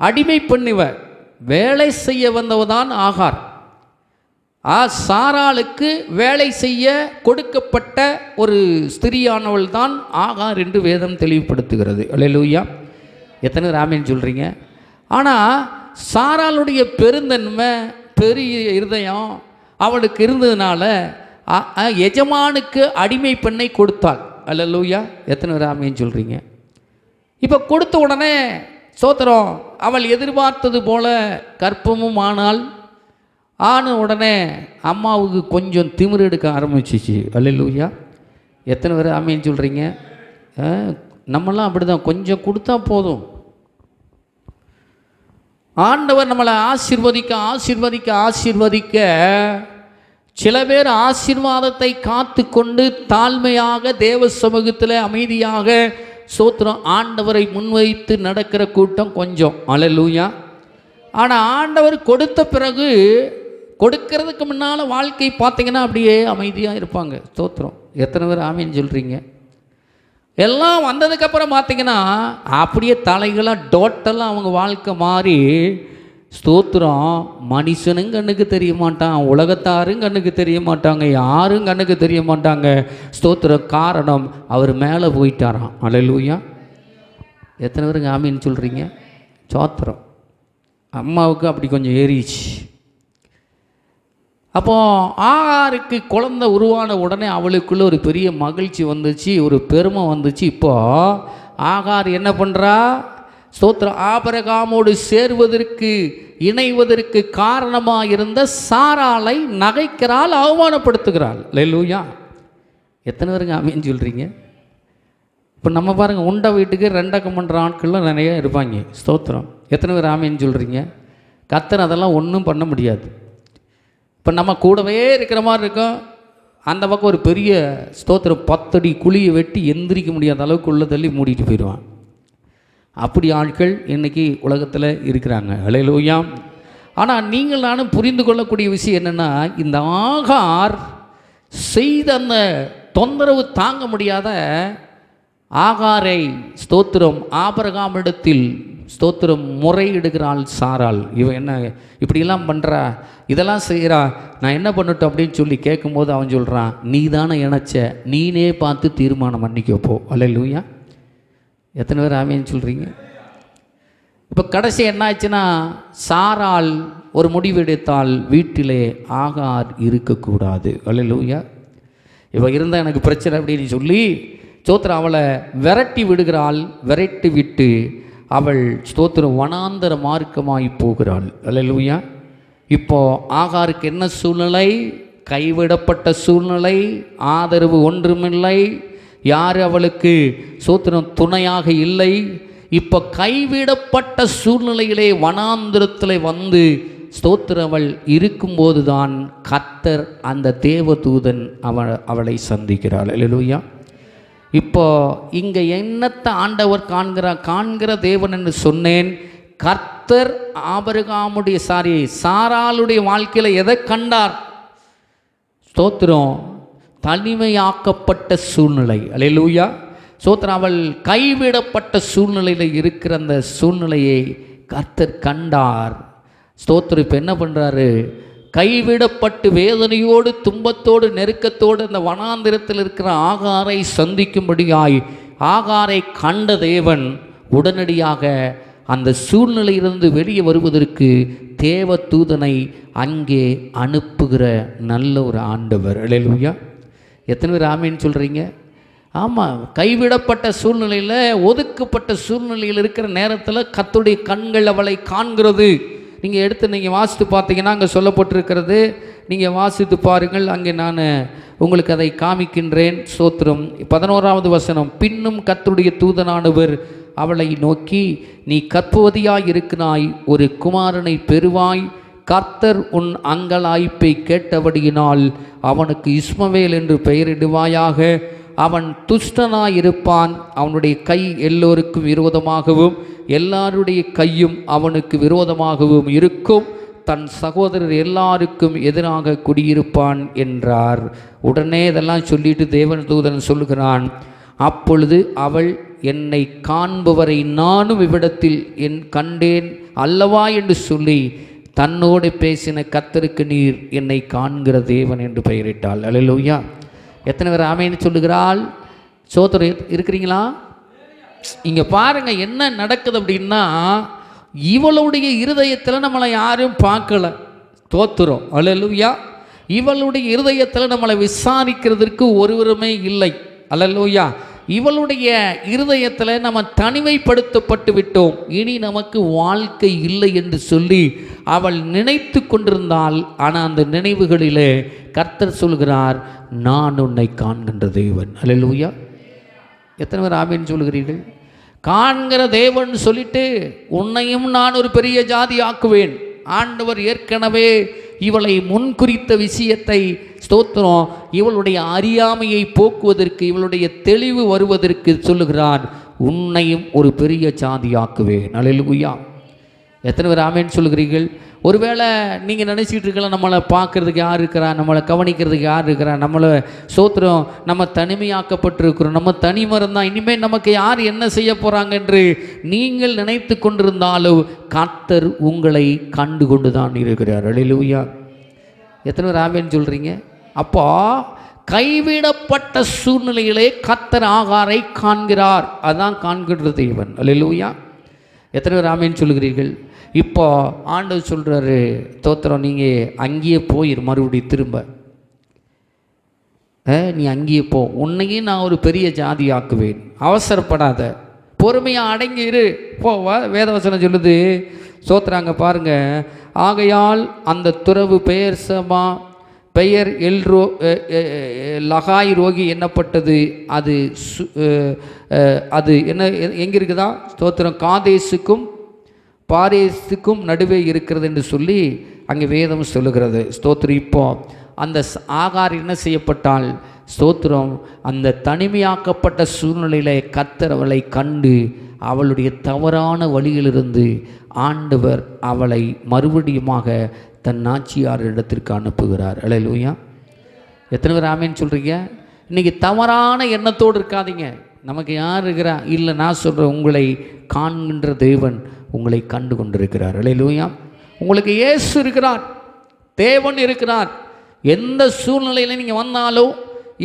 அடிமை பண்ணிவ வேலை செய்ய வந்தவதான் ஆகார். சாராளுக்கு வேலை செய்ய கொடுக்கப்பட்ட ஒரு ஸ்திரியானவள் தான் ஆகார் என்று வேதம் தெளிவுபடுத்துகிறது. அல்லேலூயா. எத்தனை ஆமென் சொல்கிறீங்க? ஆனால் சாராளுடைய பெருந்தன்மை, பெரிய இருதயம் அவளுக்கு இருந்ததுனால எஜமானுக்கு அடிமை பெண்ணை கொடுத்தாள். அல்லேலூயா. எத்தனை ஆமென் சொல்கிறீங்க? இப்போ கொடுத்த உடனே ஸ்தோத்திரம் அவள் எதிர்பார்த்தது போல கற்பமும் ஆனாள். ஆன உடனே அம்மாவுக்கு கொஞ்சம் திமிரு எடுக்க ஆரம்பிச்சிச்சு. அல்லேலூயா. எத்தனை பேர் ஆமென் சொல்கிறீங்க? நம்மளாம் அப்படி தான், கொஞ்சம் கொடுத்தா போதும். ஆண்டவர் நம்மளை ஆசீர்வதிக்க ஆசீர்வதிக்க ஆசீர்வதிக்க சில பேர் ஆசீர்வாதத்தை காத்து கொண்டு தாழ்மையாக தேவ சமூகத்தில் அமைதியாக ஸ்தோத்திரம் ஆண்டவரை முன்வைத்து நடக்கிற கூட்டம் கொஞ்சம். அல்லேலூயா. ஆனால் ஆண்டவர் கொடுத்த பிறகு, கொடுக்கறதுக்கு முன்னால் வாழ்க்கை பார்த்தீங்கன்னா அப்படியே அமைதியாக இருப்பாங்க. ஸ்தோத்திரம். எத்தனை பேர் ஆமீன் சொல்கிறீங்க? எல்லாம் வந்ததுக்கப்புறம் பார்த்தீங்கன்னா அப்படியே தலைகளாக டோட்டலாக அவங்க வாழ்க்கை மாறி ஸ்தோத்திரம் மனுஷனும் கண்ணுக்கு தெரிய மாட்டான், உலகத்தாரும் கண்ணுக்கு தெரிய மாட்டாங்க, யாரும் கண்ணுக்கு தெரிய மாட்டாங்க. ஸ்தோத்திரம். காரணம், அவர் மேலே போயிட்டாராம். அல்லேலூயா. எத்தனை பேருங்க ஆமீன் சொல்கிறீங்க? ஸ்தோத்திரம். அம்மாவுக்கு அப்படி கொஞ்சம் ஏறிச்சு. அப்போது ஆகாருக்கு குழந்தை உருவான உடனே அவளுக்குள்ளே ஒரு பெரிய மகிழ்ச்சி வந்துச்சு, ஒரு பெருமை வந்துச்சு. இப்போது ஆகார் என்ன பண்ணுறா? ஸ்தோத்திரம், ஆபிரகாமோடு சேர்வதற்கு இணைவதற்கு காரணமாக இருந்த சாராளை நகைக்கிறாள், அவமானப்படுத்துகிறாள். அல்லேலூயா. எத்தனை பேருங்க ஆமீன் சொல்கிறீங்க? இப்போ நம்ம பாருங்கள், உண்ட வீட்டுக்கு ரெண்டக்கம் பண்ணுற ஆட்கள்லாம் நிறைய இருப்பாங்க. ஸ்தோத்திரம். எத்தனை பேர் ஆமீன் சொல்கிறீங்க? கர்த்தர் அதெல்லாம் ஒன்றும் பண்ண முடியாது. இப்போ நம்ம கூடவே இருக்கிற மாதிரி இருக்கும், அந்த பக்கம் ஒரு பெரிய ஸ்தோத்திரம் 10 அடி குழியை வெட்டி எந்திரிக்க முடியாத அளவுக்கு உள்ள தள்ளி மூடிட்டு போயிடுவான். அப்படி ஆட்கள் இன்றைக்கி உலகத்தில் இருக்கிறாங்க. அல்லேலூயா. ஆனால் நீங்கள் நானும் புரிந்து கொள்ளக்கூடிய விஷயம் என்னென்னா, இந்த ஆகார் செய்த அந்த தொந்தரவு தாங்க முடியாத ஆகாரை ஸ்தோத்திரம் ஆபிரகாமிடத்தில் ஸ்தோத்திரம் முறையிடுகிறாள் சாராள். இவன் என்ன இப்படியெல்லாம் பண்ணுறா, இதெல்லாம் செய்கிறா, நான் என்ன பண்ணட்டும் அப்படின்னு சொல்லி கேட்கும்போது அவன் சொல்கிறான், நீ தானே இணைச்ச, நீனே பார்த்து தீர்மானம் பண்ணிக்கப்போ. அல்லேலூயா. எத்தனை பேர் ஆமீன் சொல்கிறீங்க? இப்போ கடைசி என்ன ஆச்சுன்னா, சாராள் ஒரு முடிவெடுத்தால் வீட்டிலே ஆகார் இருக்கக்கூடாது. அல்லேலூயா. இவன் இருந்தால் எனக்கு பிரச்சனை அப்படின்னு சொல்லி ஸ்தோத்திரம் அவளை விரட்டி விடுகிறாள். விரட்டி விட்டு அவள் ஸ்தோத்திரம் வனாந்தர மார்க்கமாய் போகிறாள். அல்லேலூயா. இப்போ ஆகாருக்கு என்ன சூழ்நிலை? கைவிடப்பட்ட சூழ்நிலை, ஆதரவு ஒன்றுமில்லை, யார் அவளுக்கு ஸ்தோத்திரம் துணையாக இல்லை. இப்போ கைவிடப்பட்ட சூழ்நிலையிலே வனாந்திரத்தில் வந்து ஸ்தோத்திரம் அவள் இருக்கும்போது தான் கர்த்தர் அந்த தேவதூதன் அவளை சந்திக்கிறாள். அல்லேலூயா. இப்போ இங்கே என்னத்தை ஆண்டவர் காண்கிற தேவன் என்று சொன்னேன். கர்த்தர் ஆபிரகாமுடைய சாராளுடைய வாழ்க்கையில் எதை கண்டார்? ஸ்தோத்திரம், தனிமையாக்கப்பட்ட சூழ்நிலை. அல்லேலூயா. ஸ்தோத்திரம், அவள் கைவிடப்பட்ட சூழ்நிலையில் இருக்கிற அந்த சூழ்நிலையை கர்த்தர் கண்டார். ஸ்தோத்திரம், இப்போ என்ன பண்ணுறாரு? கைவிடப்பட்டு வேதனையோடு துன்பத்தோடு நெருக்கத்தோடு அந்த வனாந்திரத்தில் இருக்கிற ஆகாரை சந்திக்கும்படியாய் ஆகாரை கண்ட தேவன் உடனடியாக அந்த சூழ்நிலையிலிருந்து வெளியே வருவதற்கு தேவ தூதனை அங்கே அனுப்புகிற நல்ல ஒரு ஆண்டவர். அல்லேலூயா. எத்தனை பேர் ஆமீன் சொல்கிறீங்க? ஆமாம், கைவிடப்பட்ட சூழ்நிலையில், ஒதுக்கப்பட்ட சூழ்நிலையில் இருக்கிற நேரத்தில் கர்த்தருடைய கண்கள் அவளை காண்கிறது. நீங்கள் வாசித்து பார்த்தீங்கன்னா அங்கே சொல்லப்பட்டிருக்கிறது, நீங்கள் வாசித்து பாருங்கள். அங்கே நான் உங்களுக்கு அதை காமிக்கின்றேன். ஸ்தோத்திரம். 11வது வசனம், பின்னும் கர்த்தருடைய தூதனானவர் அவளை நோக்கி, நீ கர்ப்பவதியாய் இருக்கிறாய், ஒரு குமாரனை பெறுவாய், கர்த்தர் உன் அங்கலாய்ப்பை கேட்டபடியினால் அவனுக்கு இஸ்மவேல் என்று பெயரிடுவாயாக. அவன் துஷ்டனாயிருப்பான், அவனுடைய கை எல்லோருக்கும் விரோதமாகவும் எல்லாருடைய கையும் அவனுக்கு விரோதமாகவும் இருக்கும், தன் சகோதரர் எல்லாருக்கும் எதிராக குடியிருப்பான் என்றார். உடனே இதெல்லாம் சொல்லிட்டு தேவன் தூதன் சொல்லுகிறான், அப்பொழுது அவள், என்னை காண்பவரை நானும் இவ்விடத்தில் கண்டேன் அல்லவா என்று சொல்லி தன்னோடு பேசின கர்த்தருக்கு நீர் என்னை காண்கிற தேவன் என்று பெயரிட்டாள். அல்லேலூயா. எத்தனை பேர் ஆமேன்னு சொல்லுகிறாள்? சோதரர் இருக்கிறீங்களா? இங்கே பாருங்கள் என்ன நடக்குது அப்படின்னா, இவளுடைய இருதயத்தில் நம்மளை யாரும் பார்க்கல. தோத்துறோம். அல்லேலூயா. இவளுடைய இருதயத்தில் நம்மளை விசாரிக்கிறதுக்கு ஒருவருமே இல்லை. அல்லேலூயா. இவளுடைய இருதயத்தில் நம்ம தனிமைப்படுத்தப்பட்டு விட்டோம், இனி நமக்கு வாழ்க்கை இல்லை என்று சொல்லி அவள் நினைத்து கொண்டிருந்தாள். ஆனால் அந்த நினைவுகளிலே கர்த்தர் சொல்கிறார், நான் உன்னை காண்கின்ற தேவன். அல்லேலூயா. எத்தனை பேர் ஆமீன் சொல்கிறீர்கள்? காண்கிற தேவன் சொல்லிட்டு, உன்னையும் நான் ஒரு பெரிய ஜாதி ஆக்குவேன். ஆண்டவர் ஏற்கனவே இவளை முன்குறித்த விஷயத்தை ஸ்தோத்திரம், இவளுடைய அறியாமையை போக்குவதற்கு, இவளுடைய தெளிவு வருவதற்கு சொல்லுகிறான், உன்னையும் ஒரு பெரிய ஜாதியாக்குவேன். அல்லேலூயா. எத்தனை பேர் ஆமேன்னு சொல்லுகிறீர்கள்? ஒருவேளை நீங்கள் நினச்சிட்டு இருக்கலாம், நம்மளை பார்க்குறதுக்கு யார் இருக்கிறா, நம்மளை கவனிக்கிறதுக்கு யார் இருக்கிறா, நம்மளை ஸ்தோத்திரம் நம்ம தனிமையாக்கப்பட்டிருக்கிறோம், நம்ம தனிமரம் தான், இனிமேல் நமக்கு யார் என்ன செய்ய போகிறாங்க என்று நீங்கள் நினைத்து கொண்டிருந்தாலும் கர்த்தர் உங்களை கண்டு கொண்டு தான் இருக்கிறார். அல்லேலூயா. எத்தனை பேர் ஆமேன்னு சொல்கிறீங்க? அப்போ கைவிடப்பட்ட சூழ்நிலையிலே கர்த்தர் ஆகாரை காண்கிறார். அதான் காண்கின்ற தேவன். அல்லேலூயா. எத்தனை பேர் ஆமேன்னு சொல்லுகிறீர்கள்? இப்போ ஆண்டவர் சொல்கிறாரு, ஸ்தோத்திரம், நீங்கள் அங்கேயே போயிரு, மறுபடியும் திரும்ப நீ அங்கேயே போ, உன்னையும் நான் ஒரு பெரிய ஜாதி ஆக்குவேன், அவசரப்படாத, பொறுமையாக அடங்கி இரு, போவா. வேதவசனம் சொல்லுது, ஸ்தோத்திராங்க பாருங்க, ஆகையால் அந்த துறவு பெயர் எல்ரோ லகாய் ரோகி எண்ணப்பட்டது. அது என்ன எங்கே இருக்குதா? ஸ்தோத்திரம், காதேசுக்கும் பாரேசுக்கும் நடுவே இருக்கிறது என்று சொல்லி அங்கே வேதம் சொல்லுகிறது. ஸ்தோத்திரம், இப்போ அந்த ஆகார் என்ன செய்யப்பட்டால், ஸ்தோத்திரம், அந்த தனிமையாக்கப்பட்ட சூழ்நிலையில் கர்த்தர் அவளை கண்டு அவளுடைய தவறான வழியிலிருந்து ஆண்டவர் அவளை மறுபடியுமாக தன் நாச்சியார் இடத்திற்கு அனுப்புகிறார். அல்லேலூயா. எத்தனை பேர் ஆமேன்னு சொல்கிறீங்க? இன்றைக்கி தவறான எண்ணத்தோடு இருக்காதீங்க. நமக்கு யார் இருக்கிறா? இல்லை, நான் சொல்கிறேன், உங்களை காண்கின்ற தேவன் உங்களை கண்டு கொண்டிருக்கிறார். அல்லேலூயா. உங்களுக்கு இயேசு இருக்கிறார், தேவன் இருக்கிறார். எந்த சூழ்நிலையில் நீங்கள் வந்தாலும்,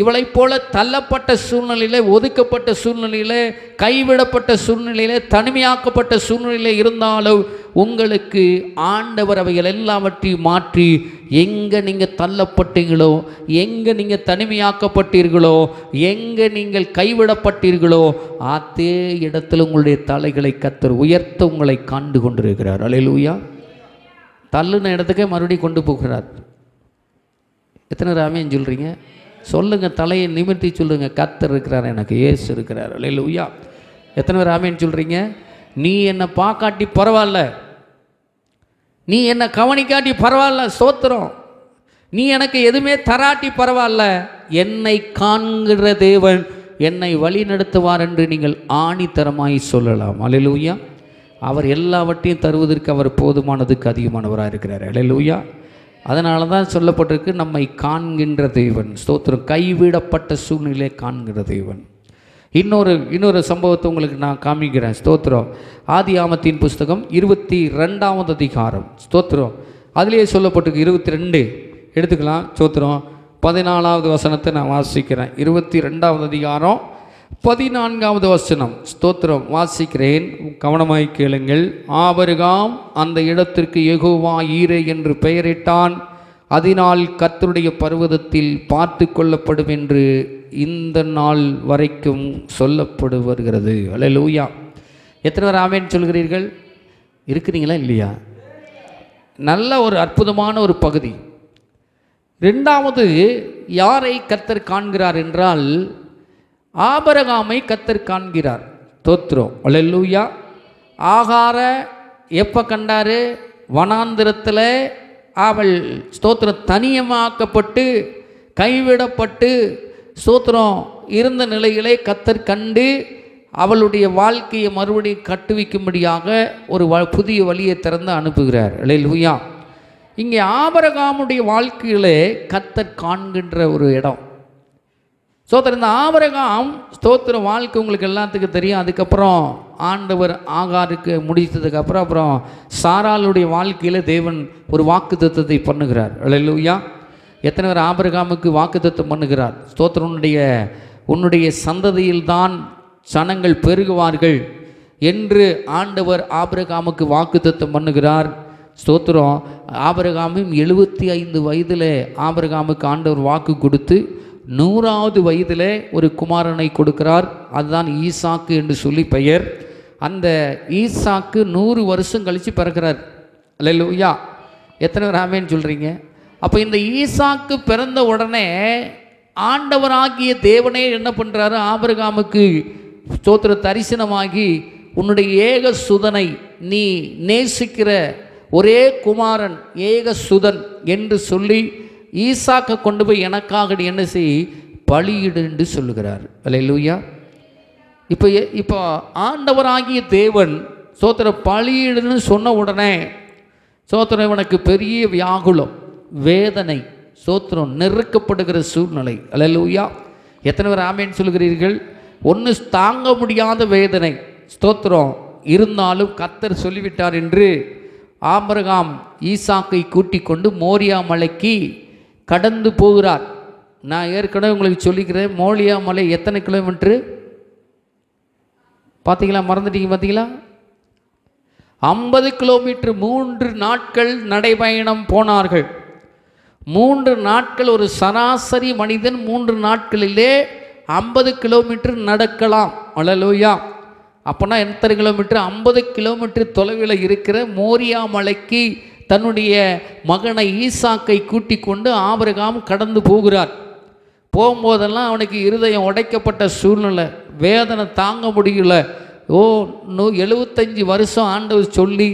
இவளைப் போல தள்ளப்பட்ட சூழ்நிலையில், ஒதுக்கப்பட்ட சூழ்நிலையில், கைவிடப்பட்ட சூழ்நிலையில், தனிமையாக்கப்பட்ட சூழ்நிலையில் இருந்தாலும் உங்களுக்கு ஆண்டவர் அவைகள் எல்லாவற்றையும் மாற்றி, எங்கே நீங்கள் தள்ளப்பட்டீங்களோ, எங்கே நீங்கள் தனிமையாக்கப்பட்டீர்களோ, எங்கே நீங்கள் கைவிடப்பட்டீர்களோ, அதே இடத்துல உங்களுடைய தலைகளை கர்த்தர் உயர்த்த உங்களை கண்டு கொண்டிருக்கிறார். அல்லேலூயா. தள்ளுன இடத்துக்கே மறுபடியும் கொண்டு போகிறார். எத்தனை ராமேன்னு சொல்கிறீங்க? சொல்லுங்கள், தலையை நிமிர்த்தி சொல்லுங்கள், கர்த்தர் இருக்கிறார், எனக்கு இயேசு இருக்கிறார். அல்லேலூயா. எத்தனை பேர் ஆமேன்னு சொல்கிறீங்க? நீ என்னை பார்க்காட்டி பரவாயில்ல, நீ என்னை கவனிக்காட்டி பரவாயில்ல, ஸ்தோத்திரம், நீ எனக்கு எதுவுமே தராட்டி பரவாயில்ல, என்னை காண்கிற தேவன் என்னை வழி நடத்துவார் என்று நீங்கள் ஆணித்தரமாய் சொல்லலாம். அல்லேலூயா. அவர் எல்லாவற்றையும் தருவதற்கு அவர் போதுமானதுக்கு அதிகமானவராக இருக்கிறார். அல்லேலூயா. அதனால தான் சொல்லப்பட்டிருக்கு, நம்மை காண்கின்ற தேவன். ஸ்தோத்திரம், கைவிடப்பட்ட சூழ்நிலை காண்கிற தேவன். இன்னொரு சம்பவத்தை உங்களுக்கு நான் காமிக்கிறேன். ஸ்தோத்திரம், ஆதியாமத்தின் புஸ்தகம் 22வது அதிகாரம். ஸ்தோத்திரம், அதிலேயே சொல்லப்பட்டிருக்கு 22 எடுத்துக்கலாம். ஸ்தோத்திரம், 14வது வசனத்தை நான் வாசிக்கிறேன். 22வது அதிகாரம் 14வது வசனம். ஸ்தோத்திரம், வாசிக்கிறேன், கவனமாய் கேளுங்கள். ஆபிரகாம் அந்த இடத்திற்கு யெகோவா ஈரே என்று பெயரிட்டான். அதனால் கர்த்தருடைய பர்வதத்தில் பார்த்து கொள்ளப்படும் என்று இந்த நாள் வரைக்கும் சொல்லப்படு வருகிறது. அல்லேலூயா. எத்தனை பேர் ஆமென் சொல்கிறீர்கள்? இருக்கிறீங்களா இல்லையா? நல்ல ஒரு அற்புதமான ஒரு பகுதி. ரெண்டாவது, யாரை கர்த்தர் காண்கிறார் என்றால், ஆபிரகாமை கர்த்தர் காண்கிறார். ஸ்தோத்திரம், அல்லேலூயா. ஆகார எப்போ கண்டார்? வனாந்திரத்தில் அவள் ஸ்தோத்திரம் தனியமாக்கப்பட்டு கைவிடப்பட்டு ஸ்தோத்திரம் இருந்த நிலையிலே கர்த்தர் கண்டு அவளுடைய வாழ்க்கையை மறுபடியும் கட்டுவிக்கும்படியாக ஒரு புதிய வழியை திறந்து அனுப்புகிறார். அல்லேலூயா. இங்கே ஆபிரகாமுடைய வாழ்க்கையிலே கர்த்தர் காண்கின்ற ஒரு இடம். ஸ்தோத்திரம், இந்த ஆபிரகாம் ஸ்தோத்திரம் வாழ்க்கை உங்களுக்கு எல்லாத்துக்கும் தெரியும். அதுக்கப்புறம் ஆண்டவர் ஆகாருக்கு முடித்ததுக்கப்புறம் அப்புறம் சாராளுடைய வாழ்க்கையில் தேவன் ஒரு வாக்குத்தத்தத்தை பண்ணுகிறார். அல்லேலூயா. எத்தனை பேர் ஆபிரகாமுக்கு வாக்குத்தத்தம் பண்ணுகிறார்? ஸ்தோத்திரம், உன்னுடைய சந்ததியில்தான் சனங்கள் பெருகுவார்கள் என்று ஆண்டவர் ஆபிரகாமுக்கு வாக்குத்தத்தம் பண்ணுகிறார். ஸ்தோத்திரம், ஆபிரகாமும் 75 வயதில் ஆபிரகாமுக்கு ஆண்டவர் வாக்கு கொடுத்து 100வது வயதில் ஒரு குமாரனை கொடுக்கிறார். அதுதான் ஈசாக்கு என்று சொல்லி பெயர். அந்த ஈசாக்கு 100 வருஷம் கழித்து பிறக்கிறார். அல்லேலூயா. எத்தனை பேர் ஆமென் சொல்கிறீங்க? அப்போ இந்த ஈசாக்கு பிறந்த உடனே ஆண்டவராகிய தேவனே என்ன பண்ணுறாரு? ஆபிரகாமுக்கு ஸ்தோத்திர தரிசனமாகி, உன்னுடைய ஏக சுதனை, நீ நேசிக்கிற ஒரே குமாரன், ஏக சுதன் என்று சொல்லி ஈசாக்கை கொண்டு போய் எனக்காக என்ன செய், பலியிடு என்று சொல்லுகிறார். அல்லேலூயா. இப்போ ஆண்டவராகிய தேவன் ஸ்தோத்திர பலியிடுன்னு சொன்ன உடனே ஸ்தோத்திரம் இவனுக்கு பெரிய வியாகுலம், வேதனை, ஸ்தோத்திரம் நெருக்கப்படுகிற சூழ்நிலை. அல்லேலூயா. எத்தனை பேர் ஆமென் சொல்கிறீர்கள்? ஒன்று தாங்க முடியாத வேதனை, ஸ்தோத்திரம் இருந்தாலும் கர்த்தர் சொல்லிவிட்டார் என்று ஆபிரகாம் ஈசாக்கை கூட்டிக் கொண்டு மோரியா மலைக்கு கடந்து போகிறார். நான் ஏற்கனவே உங்களுக்கு சொல்லிக்கிறேன், மோரியா மலை எத்தனை கிலோமீட்டரு பார்த்தீங்களா? மறந்துட்டீங்க பார்த்தீங்களா? 50 கிலோமீட்டர் 3 நாட்கள் நடைபயணம் போனார்கள். 3 நாட்கள், ஒரு சராசரி மனிதன் 3 நாட்களிலே 50 கிலோமீட்டர் நடக்கலாம். அல்லேலூயா. அப்போனா எத்தனை கிலோமீட்டர்? 50 கிலோமீட்டர் தொலைவில் இருக்கிற மோரியா மலைக்கு தன்னுடைய மகனை ஈசாக்கை கூட்டிக் கொண்டு ஆபிரகாம் கடந்து போகிறார். போகும்போதெல்லாம் அவனுக்கு இருதயம் உடைக்கப்பட்ட சூழ்நிலை, வேதனை தாங்க முடியல. 75 வருஷம் ஆண்டவர் சொல்லி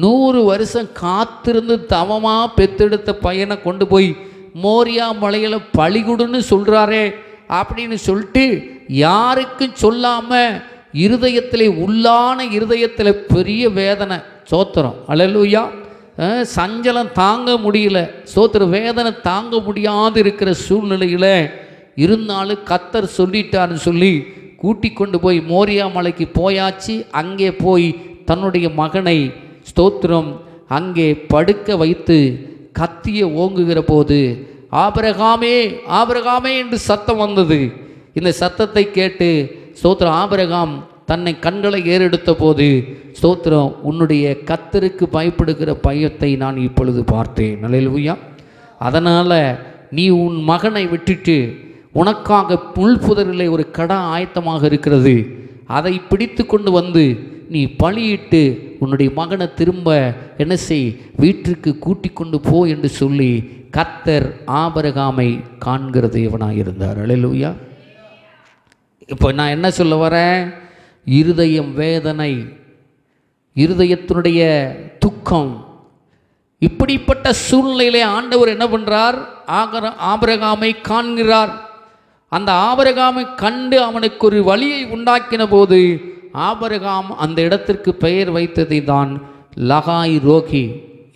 100 வருஷம் காத்திருந்து தவமாக பெத்தெடுத்த பையனை கொண்டு போய் மோரியா மலையில் பலிகுடுன்னு சொல்கிறாரே அப்படின்னு சொல்லிட்டு யாருக்கும் சொல்லாமல் இருதயத்தில், உள்ளான இருதயத்தில் பெரிய வேதனை. சோத்திரம். அல்லேலூயா. சஞ்சலம் தாங்க முடியல. சோத்திர வேதனை தாங்க முடியாது இருக்கிற சூழ்நிலையில் இருந்தாலும் கர்த்தர் சொல்லிட்டாருன்னு சொல்லி கூட்டி கொண்டு போய் மோரியா மலைக்கு போயாச்சு. அங்கே போய் தன்னுடைய மகனை ஸ்தோத்திரம் அங்கே படுக்க வைத்து கத்தியை ஓங்குகிற போது ஆபிரகாமே ஆபிரகாமே என்று சத்தம் வந்தது. இந்த சத்தத்தை கேட்டு ஸ்தோத்திரம் ஆபிரகாம் தன்னை கண்களை ஏறெடுத்த போது ஸ்தோத்திரம், உன்னுடைய கர்த்தருக்கு பயப்படுகிற பயத்தை நான் இப்பொழுது பார்த்தேன். அல்லேலூயா. அதனால் நீ உன் மகனை விட்டுட்டு, உனக்காக புல்புதரிலே ஒரு கடா ஆயத்தமாக இருக்கிறது, அதை பிடித்து கொண்டு வந்து நீ பலியிட்டு உன்னுடைய மகனை திரும்ப என்ன செய், வீட்டிற்கு கூட்டி கொண்டு போ என்று சொல்லி கர்த்தர் ஆபிரகாமை காண்கிற தேவனாக இருந்தார். அல்லேலூயா. இப்போ நான் என்ன சொல்ல வரேன்? இருதயம் வேதனை, இருதயத்தினுடைய துக்கம், இப்படிப்பட்ட சூழ்நிலையிலே ஆண்டவர் என்ன பண்ணுறார்? ஆபிரகாமை காண்கிறார். அந்த ஆபிரகாமை கண்டு அவனுக்கு ஒரு வழியை உண்டாக்கின போது ஆபிரகாம் அந்த இடத்திற்கு பெயர் வைத்ததை தான் லகாய் ரோகி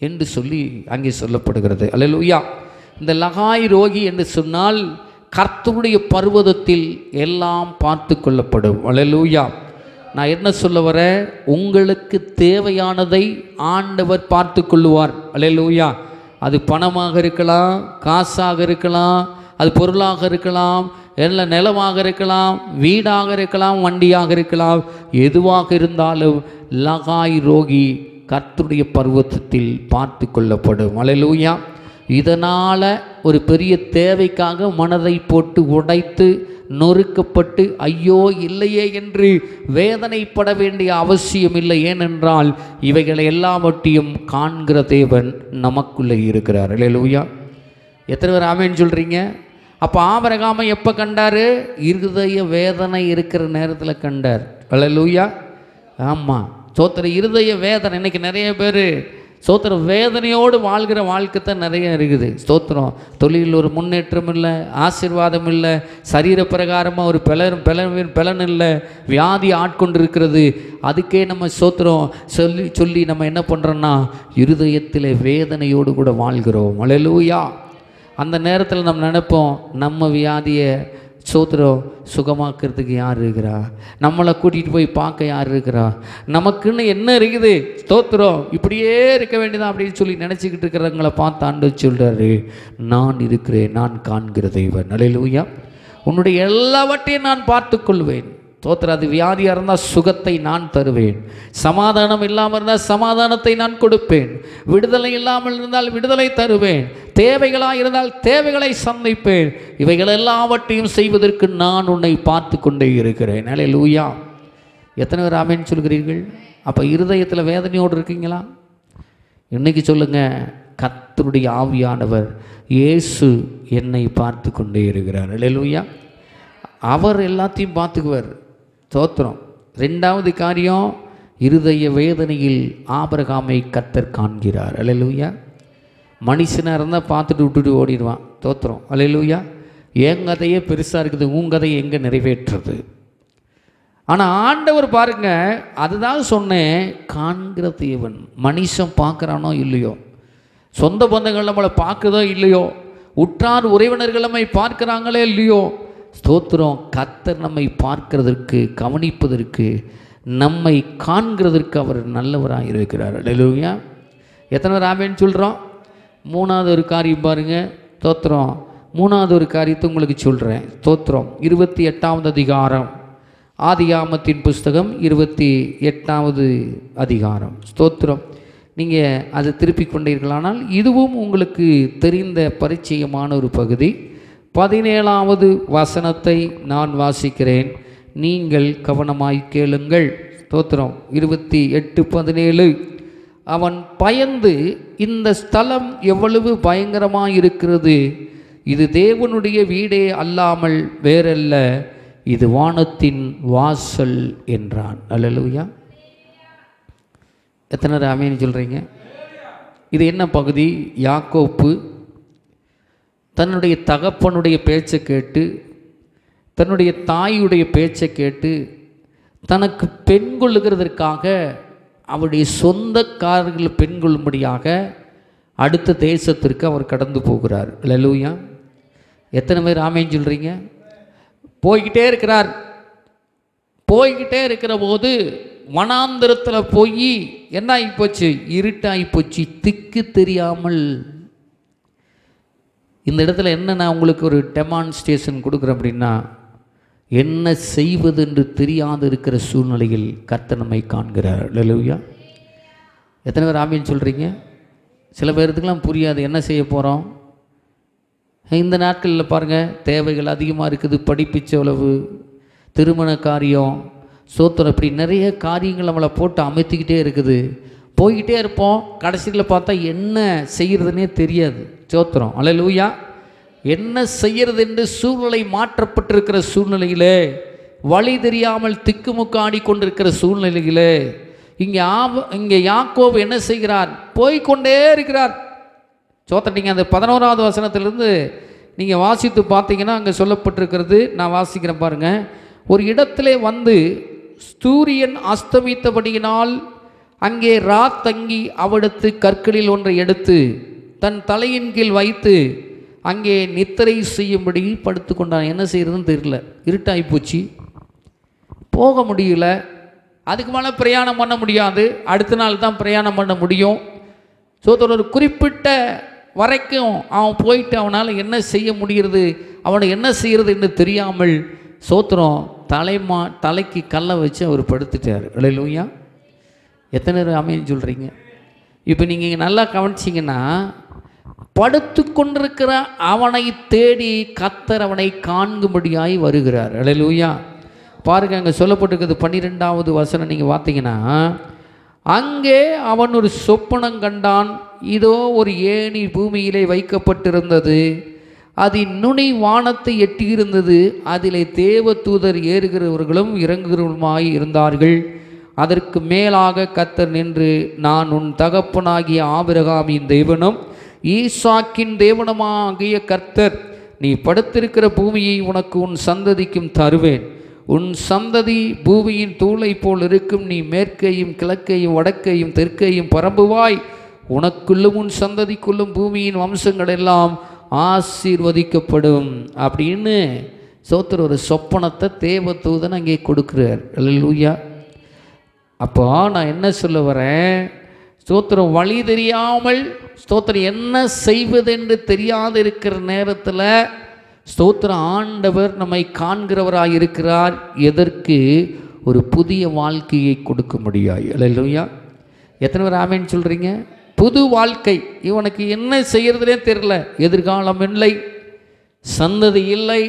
என்று சொல்லி அங்கே சொல்லப்படுகிறது. அல்லேலூயா. இந்த லகாய் ரோகி என்று சொன்னால் கர்த்தருடைய பர்வதத்தில் எல்லாம் பார்த்து கொள்ளப்படும். அல்லேலூயா. நான் என்ன சொல்ல வரேன்? உங்களுக்கு தேவையானதை ஆண்டவர் பார்த்து கொள்ளுவார். அல்லேலூயா. அது பணமாக இருக்கலாம், காசாக இருக்கலாம், அது பொருளாக இருக்கலாம், எல்லாம் நிலமாக இருக்கலாம், வீடாக இருக்கலாம், வண்டியாக இருக்கலாம், எதுவாக இருந்தாலும் லகாய் ரோகி கர்த்தருடைய பர்வதத்தில் பார்த்து கொள்ளப்படும். அல்லேலூயா. இதனால் ஒரு பெரிய தேவைக்காக மனதை போட்டு உடைத்து நொறுக்கப்பட்டு ஐயோ இல்லையே என்று வேதனைப்பட வேண்டிய அவசியம் இல்லை. ஏனென்றால் இவைகளை எல்லாவற்றையும் காண்கிற தேவன் நமக்குள்ளே இருக்கிறார். அல்லேலூயா. எத்தனை பேர் ஆமென் சொல்கிறீங்க? அப்போ ஆபிரகாமை எப்போ கண்டார்? இருதய வேதனை இருக்கிற நேரத்தில் கண்டார். அல்லேலூயா. ஆமாம். சோத்திர இருதய வேதனை. இன்றைக்கி நிறைய பேர் ஸ்தோத்திரம் வேதனையோடு வாழ்கிற வாழ்க்கை தான் நிறைய இருக்குது. ஸ்தோத்திரம். தொழிலில் ஒரு முன்னேற்றம் இல்லை, ஆசீர்வாதம் இல்லை, சரீர பிரகாரமாக ஒரு பலன் இல்லை, வியாதி ஆட்கொண்டு இருக்கிறது. அதுக்கே நம்ம ஸ்தோத்திரம் சொல்லி நம்ம என்ன பண்ணுறோன்னா இருதயத்தில் வேதனையோடு கூட வாழ்கிறோம். அல்லேலூயா. அந்த நேரத்தில் நம்ம நினைப்போம், நம்ம வியாதியை ஸ்தோத்திரம் சுகமாக்கிறதுக்கு யார் இருக்கிறா? நம்மளை கூட்டிகிட்டு போய் பார்க்க யார் இருக்கிறா? நமக்குன்னு என்ன இருக்குது? ஸ்தோத்திரம் இப்படியே இருக்க வேண்டியதான் அப்படின்னு சொல்லி நினச்சிக்கிட்டு இருக்கிறவங்களை பார்த்து ஆண்டவர் சொல்கிறாரு, நான் இருக்கிறேன், நான் காண்கிற தெய்வன். அல்லேலூயா. உன்னுடைய எல்லாவற்றையும் நான் பார்த்து கொள்வேன். ஸ்தோத்திரம். அது வியாதியாக இருந்தால் சுகத்தை நான் தருவேன், சமாதானம் இல்லாமல் இருந்தால் சமாதானத்தை நான் கொடுப்பேன், விடுதலை இல்லாமல் இருந்தால் விடுதலை தருவேன், தேவைகளாக இருந்தால் தேவைகளை சந்திப்பேன். இவைகள் எல்லாவற்றையும் செய்வதற்கு நான் உன்னை பார்த்து கொண்டே இருக்கிறேன். அல்லேலூயா. எத்தனை பேர் ஆமென் சொல்கிறீர்கள்? அப்போ இருதயத்தில் வேதனையோடு இருக்கீங்களா? இன்னைக்கு சொல்லுங்கள், கர்த்தருடைய ஆவியானவர் இயேசு என்னை பார்த்து கொண்டே இருக்கிறார். அல்லேலூயா. அவர் எல்லாத்தையும் பார்த்துக்குவார். ஸ்தோத்திரம். ரெண்டாவது காரியம், இருதய வேதனையில் ஆபிரகாமை கர்த்தர் காண்கிறார். அல்லேலூயா. மனுஷனாக இருந்தால் பார்த்துட்டு விட்டுட்டு ஓடிடுவான். ஸ்தோத்திரம். அல்லேலூயா. என் கதையே பெருசாக இருக்குது, உன் கதையை எங்கே நிறைவேற்றுறது? ஆனால் ஆண்டவர் பாருங்க, அதுதான் சொன்னேன், காண்கிற தேவன். மனுஷன் பார்க்குறானோ இல்லையோ, சொந்த பந்தங்கள் நம்மளை பார்க்குதோ இல்லையோ, உற்றார் உறவினர்கள் நம்மை பார்க்குறாங்களே இல்லையோ, ஸ்தோத்திரம், கர்த்தர் நம்மை பார்க்கிறதற்கு, கவனிப்பதற்கு, நம்மை காண்கிறதற்கு அவர் நல்லவராக இருக்கிறார். அல்லேலூயா. எத்தனை பேர் ஆமென் சொல்கிறோம்? மூணாவது ஒரு காரியம் பாருங்கள். ஸ்தோத்திரம். மூணாவது ஒரு காரியத்தை உங்களுக்கு சொல்கிறேன். ஸ்தோத்திரம். 28வது அதிகாரம் ஆதியாமத்தின் புஸ்தகம் 28வது அதிகாரம். ஸ்தோத்திரம். நீங்கள் அதை திருப்பிக் கொண்டீர்களானால் இதுவும் உங்களுக்கு தெரிந்த பரிச்சயமான ஒரு பகுதி. 17வது வசனத்தை நான் வாசிக்கிறேன், நீங்கள் கவனமாய் கேளுங்கள். ஸ்தோத்திரம். 28:17. அவன் பயந்து, இந்த ஸ்தலம் எவ்வளவு பயங்கரமாக இருக்கிறது, இது தேவனுடைய வீடே அல்லாமல் வேறல்ல, இது வானத்தின் வாசல் என்றான். அல்லேலூயா. எத்தனை நேரம் ஆமென் சொல்கிறீங்க? இது என்ன பகுதி? யாக்கோப்பு தன்னுடைய தகப்பனுடைய பேச்சை கேட்டு, தன்னுடைய தாயுடைய பேச்சை கேட்டு, தனக்கு பெண் கொள்ளுகிறதற்காக அவருடைய சொந்தக்காரர்கள் பெண் கொள்ளும்படியாக அடுத்த தேசத்திற்கு அவர் கடந்து போகிறார். அல்லேலூயா. எத்தனை பேர் ஆமென் சொல்கிறீங்க? போய்கிட்டே இருக்கிறார். போய்கிட்டே இருக்கிற போது வனாந்திரத்தில் போய் என்ன ஆகிப்போச்சு? இருட்டாகிப்போச்சு, திக்கு தெரியாமல். இந்த இடத்துல என்ன நான் உங்களுக்கு ஒரு டெமான்ஸ்ட்ரேஷன் கொடுக்குறேன் அப்படின்னா, என்ன செய்வது என்று தெரியாது இருக்கிற சூழ்நிலையில் கர்த்தர் நம்மை காண்கிறார். அல்லேலூயா. எத்தனை பேர் ஆமென் சொல்கிறீங்க? சில பேர்த்துக்கெல்லாம் புரியாது என்ன செய்ய போகிறோம். இந்த நாட்களில் பாருங்கள், தேவைகள் அதிகமாக இருக்குது, படிப்பு செலவு, திருமண காரியம், சோத்திரம், இப்படி நிறைய காரியங்கள் நம்மளை போட்டு அமைத்திக்கிட்டே இருக்குது. போய்கிட்டே இருப்போம், கடைசியில் பார்த்தா என்ன செய்கிறதுனே தெரியாது. சோத்திரம். அல்லேலூயா. என்ன செய்கிறது என்று சூழ்நிலை மாற்றப்பட்டிருக்கிற சூழ்நிலையிலே, வழி தெரியாமல் திக்குமுக்கு ஆடிக்கொண்டிருக்கிற சூழ்நிலையிலே இங்கே யாக்கோபு என்ன செய்கிறார்? போய்கொண்டே இருக்கிறார். சோத்திரம். நீங்கள் அந்த 11வது வசனத்திலிருந்து நீங்கள் வாசித்து பார்த்தீங்கன்னா அங்கே சொல்லப்பட்டிருக்கிறது. நான் வாசிக்கிறேன் பாருங்கள். ஒரு இடத்திலே வந்து சூரியன் அஸ்தமித்தபடியினால் அங்கே தங்கி அவிடத்து கற்களில் ஒன்றை எடுத்து தன் தலையின் கீழ் வைத்து அங்கே நித்திரை செய்யும்படி படுத்து கொண்டான். என்ன செய்கிறதுன்னு தெரியல, இருட்டாகி போச்சு, போக முடியல, அதுக்கு மேலே பிரயாணம் பண்ண முடியாது, அடுத்த நாள் தான் பிரயாணம் பண்ண முடியும். ஒரு குறிப்பிட்ட வரைக்கும் அவன் போயிட்டு அவனால் என்ன செய்ய முடிகிறது, அவனை என்ன செய்கிறது என்று தெரியாமல் சோத்திரம் தலைக்கு கல்லை வச்சு அவர் படுத்துட்டார். அல்லேலூயா. எத்தனை நேரம் ஆமென் சொல்கிறீங்க? இப்போ நீங்கள் நல்லா கவனிச்சிங்கன்னா, படுத்து கொண்டிருக்கிற அவனை தேடி கர்த்தர் அவனை காண்கும்படியாய் வருகிறார். அல்லேலூயா. பாருங்கள், அங்கே சொல்லப்பட்டிருக்கிறது 12வது வசனம் நீங்கள் பார்த்தீங்கன்னா, அங்கே அவன் ஒரு சொப்பனம் கண்டான். இதோ ஒரு ஏணி பூமியிலே வைக்கப்பட்டிருந்தது, அதன் நுனி வானத்தை எட்டியிருந்தது, அதிலே தேவ தூதர் ஏறுகிறவர்களும் இறங்குகிறவருமாய் இருந்தார்கள். அதற்கு மேலாக கர்த்தர் நின்று, நான் உன் தகப்பனாகிய ஆபிரகாமின் தேவனும் ஈசாக்கின் தேவனுமாகிய கர்த்தர், நீ படுத்திருக்கிற பூமியை உனக்கு உன் சந்ததிக்கும் தருவேன், உன் சந்ததி பூமியின் தூளை போல் இருக்கும், நீ மேற்கையும் கிழக்கையும் வடக்கையும் தெற்கையும் பரம்புவாய், உனக்குள்ளும் உன் சந்ததிக்குள்ளும் பூமியின் வம்சங்கள் எல்லாம் ஆசீர்வதிக்கப்படும் அப்படின்னு சோத்திர ஒரு சொப்பனத்தை தேவதூதன் அங்கே கொடுக்குறார். அல்லேலூயா. அப்போ நான் என்ன சொல்ல வரேன், ஸ்தோத்திரம், வழி தெரியாமல் ஸ்தோத்திரம் என்ன செய்வதென்று தெரியாது இருக்கிற நேரத்தில் ஸ்தோத்திரம் ஆண்டவர் நம்மை காண்கிறவராக இருக்கிறார். எதற்கு? ஒரு புதிய வாழ்க்கையை கொடுக்க முடியாது. அல்லேலூயா. எத்தனை பேர் ஆமென் சொல்கிறீங்க? புது வாழ்க்கை. இவனுக்கு என்ன செய்கிறதுனே தெரியல, எதிர்காலம் இல்லை, சந்ததி இல்லை,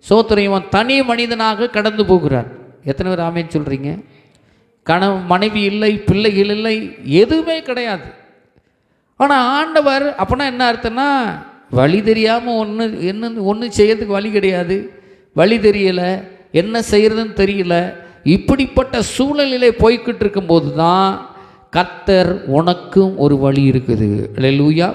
சோத்திரம், இவன் தனி மனிதனாக கடந்து போகிறார். எத்தனை பேர் ஆமென் சொல்கிறீங்க? மனைவி இல்லை, பிள்ளைகள் இல்லை, எதுவுமே கிடையாது. ஆனால் ஆண்டவர் அப்போனா என்ன அர்த்தம்னா, வழி தெரியாமல் ஒன்று செய்யறதுக்கு வழி கிடையாது, வழி தெரியலை, என்ன செய்கிறதுன்னு தெரியல, இப்படிப்பட்ட சூழலிலே போய்கிட்டு இருக்கும்போது தான் கர்த்தர் உனக்கும் ஒரு வழி இருக்குது. அல்லேலூயா.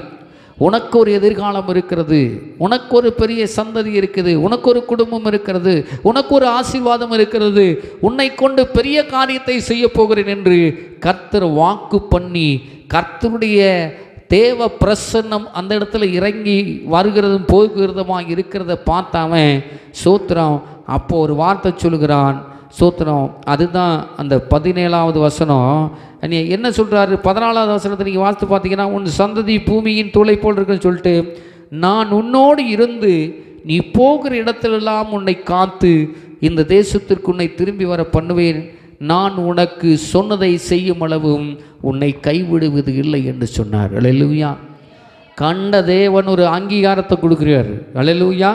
உனக்கு ஒரு எதிர்காலம் இருக்கிறது, உனக்கு ஒரு பெரிய சந்ததி இருக்குது, உனக்கு ஒரு குடும்பம் இருக்கிறது, உனக்கு ஒரு ஆசீர்வாதம் இருக்கிறது, உன்னை கொண்டு பெரிய காரியத்தை செய்ய போகிறேன் என்று கர்த்தர் வாக்கு பண்ணி, கர்த்தருடைய தேவ பிரசன்னம் அந்த இடத்துல இறங்கி வருகிறதும் போகிறதுமாக இருக்கிறத பார்த்தாவன் சோத்திரம். அப்போ ஒரு வார்த்தை சொல்லுகிறான், சோத்திரம். அதுதான் அந்த 17வது வசனம். என்ன சொல்கிறாரு? 14வது வசனத்தை நீங்கள் வாசித்து பார்த்தீங்கன்னா, உன் சந்ததி பூமியின் தூளை போல் இருக்குன்னு சொல்லிட்டு, நான் உன்னோடு இருந்து நீ போகிற இடத்திலெல்லாம் உன்னை காத்து இந்த தேசத்திற்கு உன்னை திரும்பி வர பண்ணுவேன். நான் உனக்கு சொன்னதை செய்யும் அளவும் உன்னை கைவிடுவது இல்லை என்று சொன்னார். அல்லேலூயா. கண்ட தேவன் ஒரு அங்கீகாரத்தை கொடுக்கிறார். அல்லேலூயா.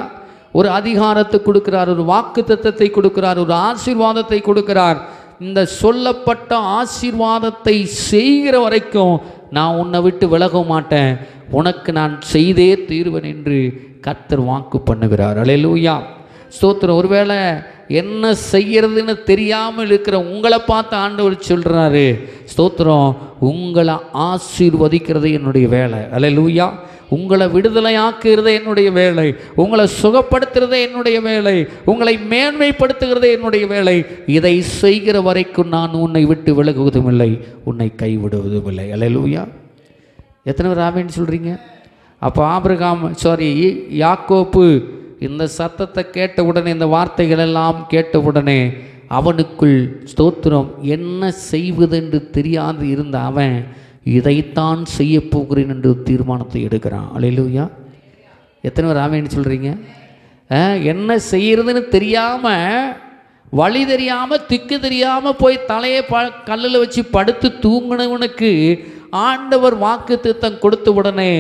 ஒரு அதிகாரத்தை கொடுக்கிறார், ஒரு வாக்குத்தத்தத்தை கொடுக்கிறார், ஒரு ஆசீர்வாதத்தை கொடுக்கிறார். இந்த சொல்லப்பட்ட ஆசீர்வாதத்தை செய்கிற வரைக்கும் நான் உன்னை விட்டு விலக மாட்டேன், உனக்கு நான் செய்தே தீர்வேன் என்று கர்த்தர் வாக்கு பண்ணுகிறார். அல்லேலூயா. ஸ்தோத்திரம். ஒருவேளை என்ன செய்யறதுன்னு தெரியாமல் இருக்கிற உங்களை பார்த்து ஆண்டவர் சொல்கிறாரு, ஸ்தோத்திரம், உங்களை ஆசீர்வதிக்கிறது என்னுடைய வேலை. அல்லேலூயா. உங்களை விடுதலையாக்குகிறதே என்னுடைய வேலை, உங்களை சுகப்படுத்துகிறதே என்னுடைய வேலை, உங்களை மேன்மைப்படுத்துகிறதே என்னுடைய வேலை. இதை செய்கிற வரைக்கும் நான் உன்னை விட்டு விலகுவதும் இல்லை, உன்னை கைவிடுவதும் இல்லை. அல்லேலூயா. எத்தனை பேர் ஆமென் சொல்கிறீங்க? அப்போ யாக்கோப்பு இந்த சத்தத்தை கேட்ட உடனே, இந்த வார்த்தைகள் எல்லாம் கேட்ட உடனே அவனுக்குள் ஸ்தோத்திரம் என்ன செய்வதென்று தெரியாது இருந்த அவன் இதைத்தான் செய்ய போகிறேன் என்று தீர்மானத்தை எடுக்கிறான். அல்லேலூயா. எத்தனை பேர் ஆமென் சொல்கிறீங்க? என்ன செய்யறதுன்னு தெரியாமல், வழி தெரியாமல், திக்கு தெரியாமல் போய் தலையை கல்லில் வச்சு படுத்து தூங்கினவனுக்கு ஆண்டவர் வாக்குத்தத்தம் கொடுத்த உடனே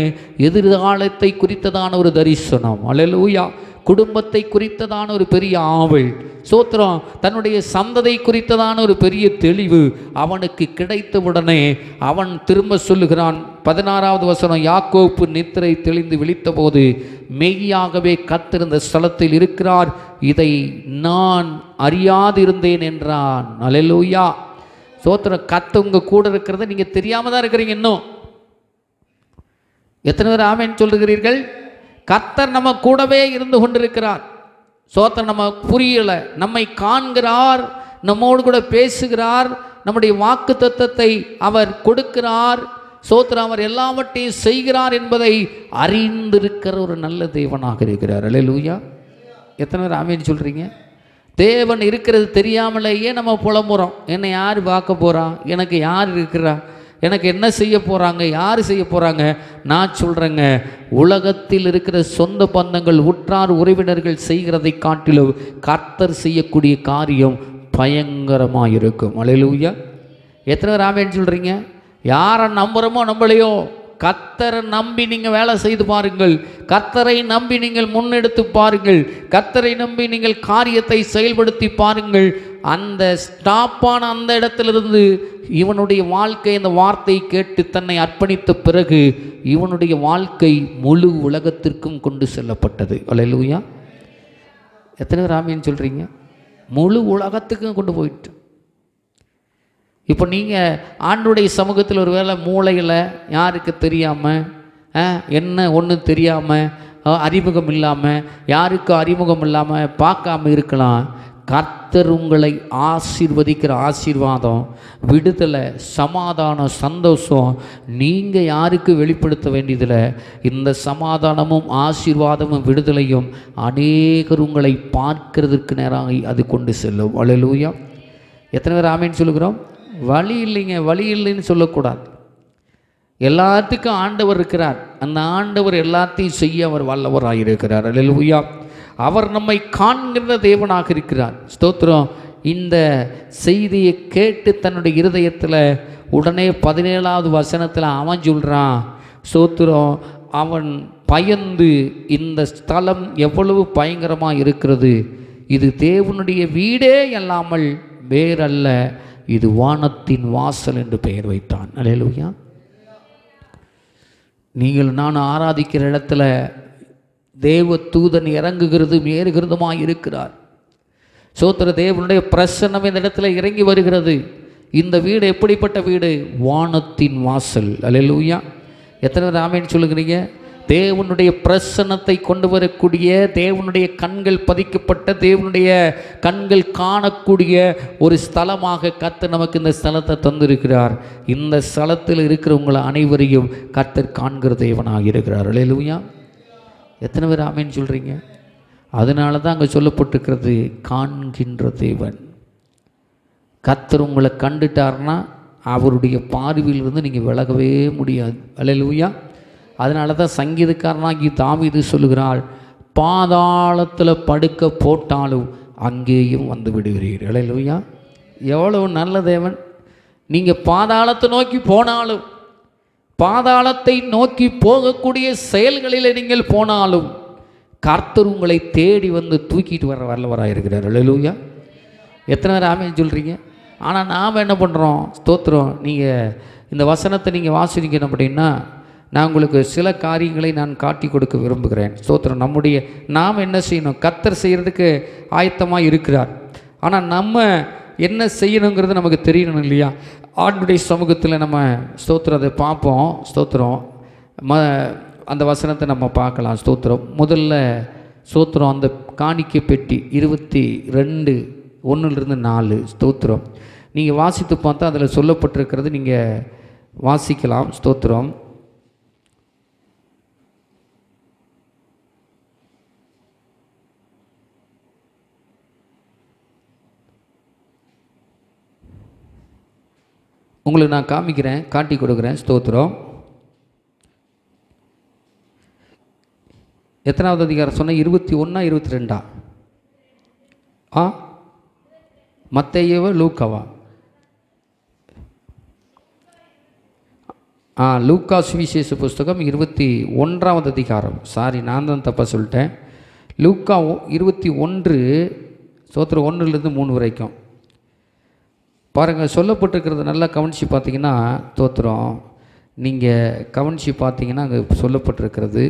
எதிர்காலத்தை குறித்ததான ஒரு தரிசனம். அல்லேலூயா. குடும்பத்தை குறித்ததான ஒரு பெரிய ஆவல், சோத்திரம், தன்னுடைய சந்ததை குறித்ததான ஒரு பெரிய தெளிவு அவனுக்கு கிடைத்தவுடனே அவன் திரும்ப சொல்லுகிறான். 16வது வசனம், யாக்கோப்பு நித்திரை தெளிந்து விழித்தபோது மெய்யாகவே கர்த்தர் இந்த ஸ்தலத்தில் இருக்கிறார், இதை நான் அறியாதிருந்தேன் என்றான். அல்லேலூயா. சோத்திரம். கர்த்தர் உங்க கூட இருக்கிறத நீங்க தெரியாம தான் இருக்கிறீங்க. இன்னும் எத்தனை பேர் ஆமென் சொல்லுகிறீர்கள்? கர்த்தர் நம்ம கூடவே இருந்து கொண்டிருக்கிறார். சோத்திரம். நம்ம புரியலை, நம்மை காண்கிறார், நம்மோடு கூட பேசுகிறார், நம்முடைய வாக்கு தத்தத்தை அவர் கொடுக்கிறார். சோத்திரம். அவர் எல்லாவற்றையும் செய்கிறார் என்பதை அறிந்திருக்கிற ஒரு நல்ல தேவனாக இருக்கிறார். அல்லேலூயா. எத்தனை பேர் ஆமென் சொல்கிறீங்க? தேவன் இருக்கிறது தெரியாமலேயே நம்ம புலம்புறோம். என்னை யார் பார்க்க போகிறா, எனக்கு யார் இருக்கிறா, எனக்கு என்ன செய்ய போகிறாங்க, யார் செய்ய போகிறாங்க? நான் சொல்கிறேங்க, உலகத்தில் இருக்கிற சொந்த பந்தங்கள், உற்றார் உறவினர்கள் செய்கிறதை காட்டிலும் கர்த்தர் செய்யக்கூடிய காரியம் பயங்கரமாக இருக்கும். அல்லேலூயா. எத்தனை பேர் ஆமென் சொல்கிறீங்க? யாரை நம்புகிறோமோ நம்பலையோ, கர்த்தரை நம்பி நீங்கள் வேலை செய்து பாருங்கள், கர்த்தரை நம்பி நீங்கள் முன்னெடுத்து பாருங்கள், கர்த்தரை நம்பி நீங்கள் காரியத்தை செயல்படுத்தி பாருங்கள். அந்த ஸ்டாப்பான அந்த இடத்திலிருந்து இவனுடைய வாழ்க்கை, இந்த வார்த்தை கேட்டு தன்னை அர்ப்பணித்த பிறகு இவனுடைய வாழ்க்கை முழு உலகத்திற்கும் கொண்டு செல்லப்பட்டது. அல்லேலூயா. எத்தனை பேர் ஆமென் சொல்கிறீங்க? முழு உலகத்துக்கும் கொண்டு போயிட்டு. இப்போ நீங்கள் ஆண்டவருடைய சமூகத்தில் ஒரு வேளை மூளையில் யாருக்கு தெரியாமல், என்ன ஒன்றும் தெரியாமல், அறிமுகம் இல்லாமல், யாருக்கும் அறிமுகம் இல்லாமல் பார்க்காம இருக்கலாம். கர்த்தர் உங்களை ஆசீர்வதிக்கிற ஆசீர்வாதம், விடுதலை, சமாதானம், சந்தோஷம் நீங்கள் யாருக்கு வெளிப்படுத்த வேண்டியதில்லை. இந்த சமாதானமும் ஆசீர்வாதமும் விடுதலையும் அநேகர் உங்களை பார்க்கிறதுக்கு நேராக அது கொண்டு செல்லும். அல்லேலூயா. எத்தனை பேர் ஆமென் சொல்லுகிறோம்? வழி இல்லைங்க, வழி இல்லைன்னு சொல்லக்கூடாது. எல்லாத்துக்கும் ஆண்டவர் இருக்கிறார். அந்த ஆண்டவர் எல்லாத்தையும் செய்ய அவர் வல்லவராக இருக்கிறார். அல்லேலூயா. அவர் நம்மை காண்கின்ற தேவனாக இருக்கிறார். ஸ்தோத்திரம். இந்த செய்தியை கேட்டு தன்னுடைய இருதயத்தில் உடனே 17வது வசனத்தில் அவன் சொல்கிறான், ஸ்தோத்திரம், அவன் பயந்து, இந்த ஸ்தலம் எவ்வளவு பயங்கரமாக இருக்கிறது, இது தேவனுடைய வீடே அல்லாமல் வேறல்ல, இது வானத்தின் வாசல் என்று பெயர் வைத்தான். அல்லேலூயா. நீங்கள் நான் ஆராதிக்கிற இடத்துல தேவ தூதன் இறங்குகிறதும் ஏறுகிறதுமாக இருக்கிறார். சோத்திர. தேவனுடைய பிரசன்னம் இந்த இடத்துல இறங்கி வருகிறது. இந்த வீடு எப்படிப்பட்ட வீடு? வானத்தின் வாசல். அல்லேலூயா. எத்தனை பேர் ஆமென் சொல்லுகிறீங்க? தேவனுடைய பிரசன்னத்தை கொண்டு வரக்கூடிய, தேவனுடைய கண்கள் பதிக்கப்பட்ட, தேவனுடைய கண்கள் காணக்கூடிய ஒரு ஸ்தலமாக கர்த்தர் நமக்கு இந்த ஸ்தலத்தை தந்திருக்கிறார். இந்த ஸ்தலத்தில் இருக்கிற உங்களை அனைவரையும் கர்த்தர் காண்கிற தேவனாக இருக்கிறார். அல்லேலூயா. எத்தனை பேர் ஆமென் சொல்கிறீங்க? அதனால தான் அங்கே சொல்லப்பட்டிருக்கிறது, காண்கின்ற தேவன். கர்த்தர் உங்களை கண்டுட்டார்னா அவருடைய பார்வையிலிருந்து நீங்கள் விலகவே முடியாது. அல்லேலூயா. அதனால தான் சங்கீதக்காரனாகி தாவீது சொல்லுகிறாள், பாதாளத்தில் படுக்க போட்டாலும் அங்கேயும் வந்து விடுகிறீர். அல்லேலூயா. எவ்வளவு நல்ல தேவன். நீங்கள் பாதாளத்தை நோக்கி போனாலும், பாதாளத்தை நோக்கி போகக்கூடிய செயல்களில் நீங்கள் போனாலும் கர்த்தர் உங்களை தேடி வந்து தூக்கிட்டு வர வல்லவராக இருக்கிறார். அல்லேலூயா. எத்தனை பேர் ஆமென் சொல்கிறீங்க? ஆனால் நாம் என்ன பண்ணுறோம்? ஸ்தோத்திரம். நீங்கள் இந்த வசனத்தை நீங்கள் வாசிக்கணும் அப்படின்னா நான் உங்களுக்கு சில காரியங்களை நான் காட்டி கொடுக்க விரும்புகிறேன். ஸ்தோத்திரம். நாம் என்ன செய்யணும்? கர்த்தர் செய்கிறதுக்கு ஆயத்தமாக இருக்கிறார். ஆனால் நம்ம என்ன செய்யணுங்கிறது நமக்கு தெரியணும் இல்லையா? ஆண்டுடைய சமூகத்தில் நம்ம ஸ்தோத்திரம் அதை பார்ப்போம். ஸ்தோத்திரம். அந்த வசனத்தை நம்ம பார்க்கலாம். ஸ்தோத்திரம். முதல்ல ஸ்தோத்திரம் அந்த காணிக்கை பெட்டி 22:1-4. ஸ்தோத்திரம். நீங்கள் வாசித்து பார்த்தா அதில் சொல்லப்பட்டிருக்கிறது நீங்கள் வாசிக்கலாம். ஸ்தோத்திரம். உங்களுக்கு நான் காமிக்கிறேன், காட்டி கொடுக்குறேன். ஸ்தோத்திரம். எத்தனாவது அதிகாரம் சொன்ன? 21 22? மத்தேயுவா லூக்காவா? லூக்கா சுவிசேஷ புஸ்தகம் 21வது அதிகாரம். சாரி, நான் தான் தப்பாக சொல்லிட்டேன். லூக்கா 21 ஸ்தோத்திரம் 1-3 வரைக்கும் பாருங்கள் சொல்லப்பட்டிருக்கிறது. நல்லா கவனித்து பார்த்தீங்கன்னா ஸ்தோத்திரம், நீங்கள் கவனித்து பார்த்தீங்கன்னா அங்கே சொல்லப்பட்டிருக்கிறது.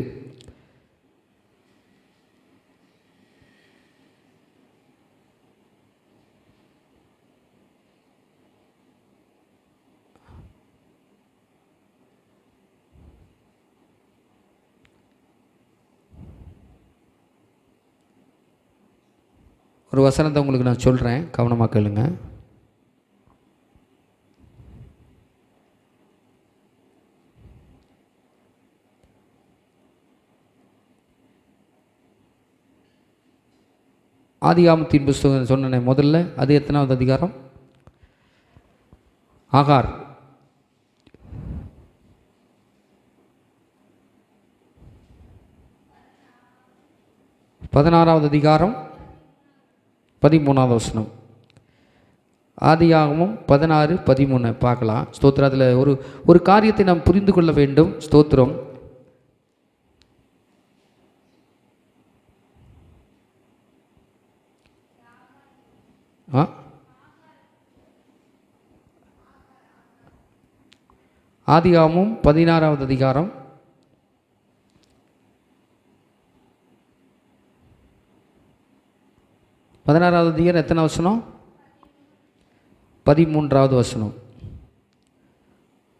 ஒரு வசனத்தை உங்களுக்கு நான் சொல்கிறேன், கவனமாக கேளுங்க. ஆதியாகமத்தின் புஸ்தகம் சொன்னேன் முதல்ல, அது எத்தனாவது அதிகாரம்? ஆகார். பதினாறாவது அதிகாரம் 13வது வசனம். ஆதியாகமம் 16:13 பார்க்கலாம். ஸ்தோத்திரம். அதில் ஒரு காரியத்தை நாம் புரிந்து கொள்ள வேண்டும். ஸ்தோத்திரம். ஆதியாகமம் 16வது அதிகாரம் 16வது அதிகாரம் எத்தனை வசனம்? 13வது வசனம்.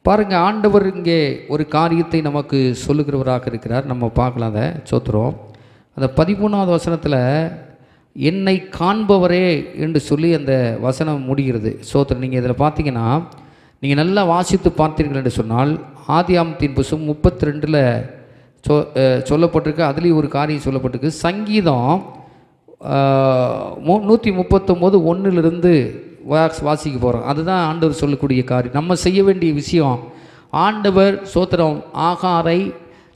பாருங்க, ஆண்டவர் இங்கே ஒரு காரியத்தை நமக்கு சொல்லுகிறவராக இருக்கிறார். நம்ம பார்க்கலாம் அதை. ஸ்தோத்திரம். அந்த 13வது வசனத்தில் என்னை காண்பவரே என்று சொல்லி அந்த வசனம் முடிகிறது. ஸ்தோத்திரம். நீங்கள் இதில் பார்த்தீங்கன்னா நீங்கள் நல்லா வாசித்து பார்த்தீர்கள் என்று சொன்னால் ஆதியாகமத்தின் புஸ்தகம் 32 சொல்லப்பட்டிருக்கு. அதுலேயும் ஒரு காரியம் சொல்லப்பட்டிருக்கு. சங்கீதம் 139:1 வாசிக்க போகிறோம். அதுதான் ஆண்டவர் சொல்லக்கூடிய காரியம். நம்ம செய்ய வேண்டிய விஷயம், ஆண்டவர் ஸ்தோத்திரம் ஆகாரை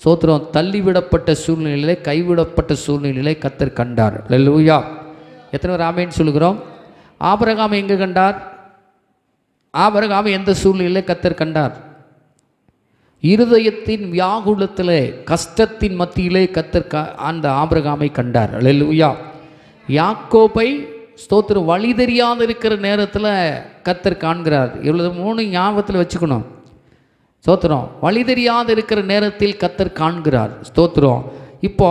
ஸ்தோத்திரம் தள்ளிவிடப்பட்ட சூழ்நிலையிலே, கைவிடப்பட்ட சூழ்நிலையிலே கர்த்தர் கண்டார். அல்லேலூயா. எத்தனை பேர் ஆமென் சொல்லுகிறோம்? ஆபிரகாம் எங்கே கண்டார்? ஆபிரகாம் எந்த சூழ்நிலையிலே கர்த்தர் கண்டார்? இருதயத்தின் வியாகுலத்திலே, கஷ்டத்தின் மத்தியிலே கர்த்தர் அந்த ஆபிரகாமை கண்டார். அல்லேலூயா. யாக்கோபை ஸ்தோத்திரம் வழி தெரியாத இருக்கிற நேரத்தில் கர்த்தர் காண்கிறார். இவ்வளவு 3 ஞாபகத்தில் வச்சுக்கணும். ஸ்தோத்திரம். வழி தெரியாத இருக்கிற நேரத்தில் கர்த்தர் காண்கிறார். ஸ்தோத்திரம். இப்போ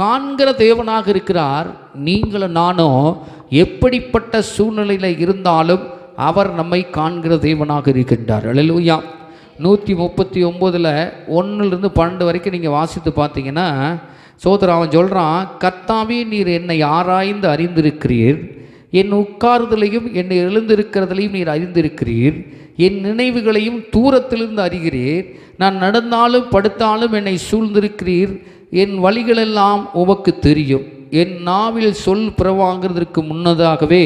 காண்கிற தேவனாக இருக்கிறார். நீங்களும் நானும் எப்படிப்பட்ட சூழ்நிலையில் இருந்தாலும் அவர் நம்மை காண்கிற தேவனாக இருக்கின்றார். அல்லேலூயா. 139 1-12 வரைக்கும் நீங்கள் வாசித்து பார்த்தீங்கன்னா சோதரன் அவன் சொல்கிறான், கர்த்தாவே நீர் என்னை ஆராய்ந்து அறிந்திருக்கிறீர், என் உட்கார்தலையும் என்னை எழுந்திருக்கிறதையும் நீர் அறிந்திருக்கிறீர், என் நினைவுகளையும் தூரத்திலிருந்து அறிகிறீர், நான் நடந்தாலும் படுத்தாலும் என்னை சூழ்ந்திருக்கிறீர், என் வழிகளெல்லாம் உமக்கு தெரியும், என் நாவில் சொல் பிறவாங்கிறதுக்கு முன்னதாகவே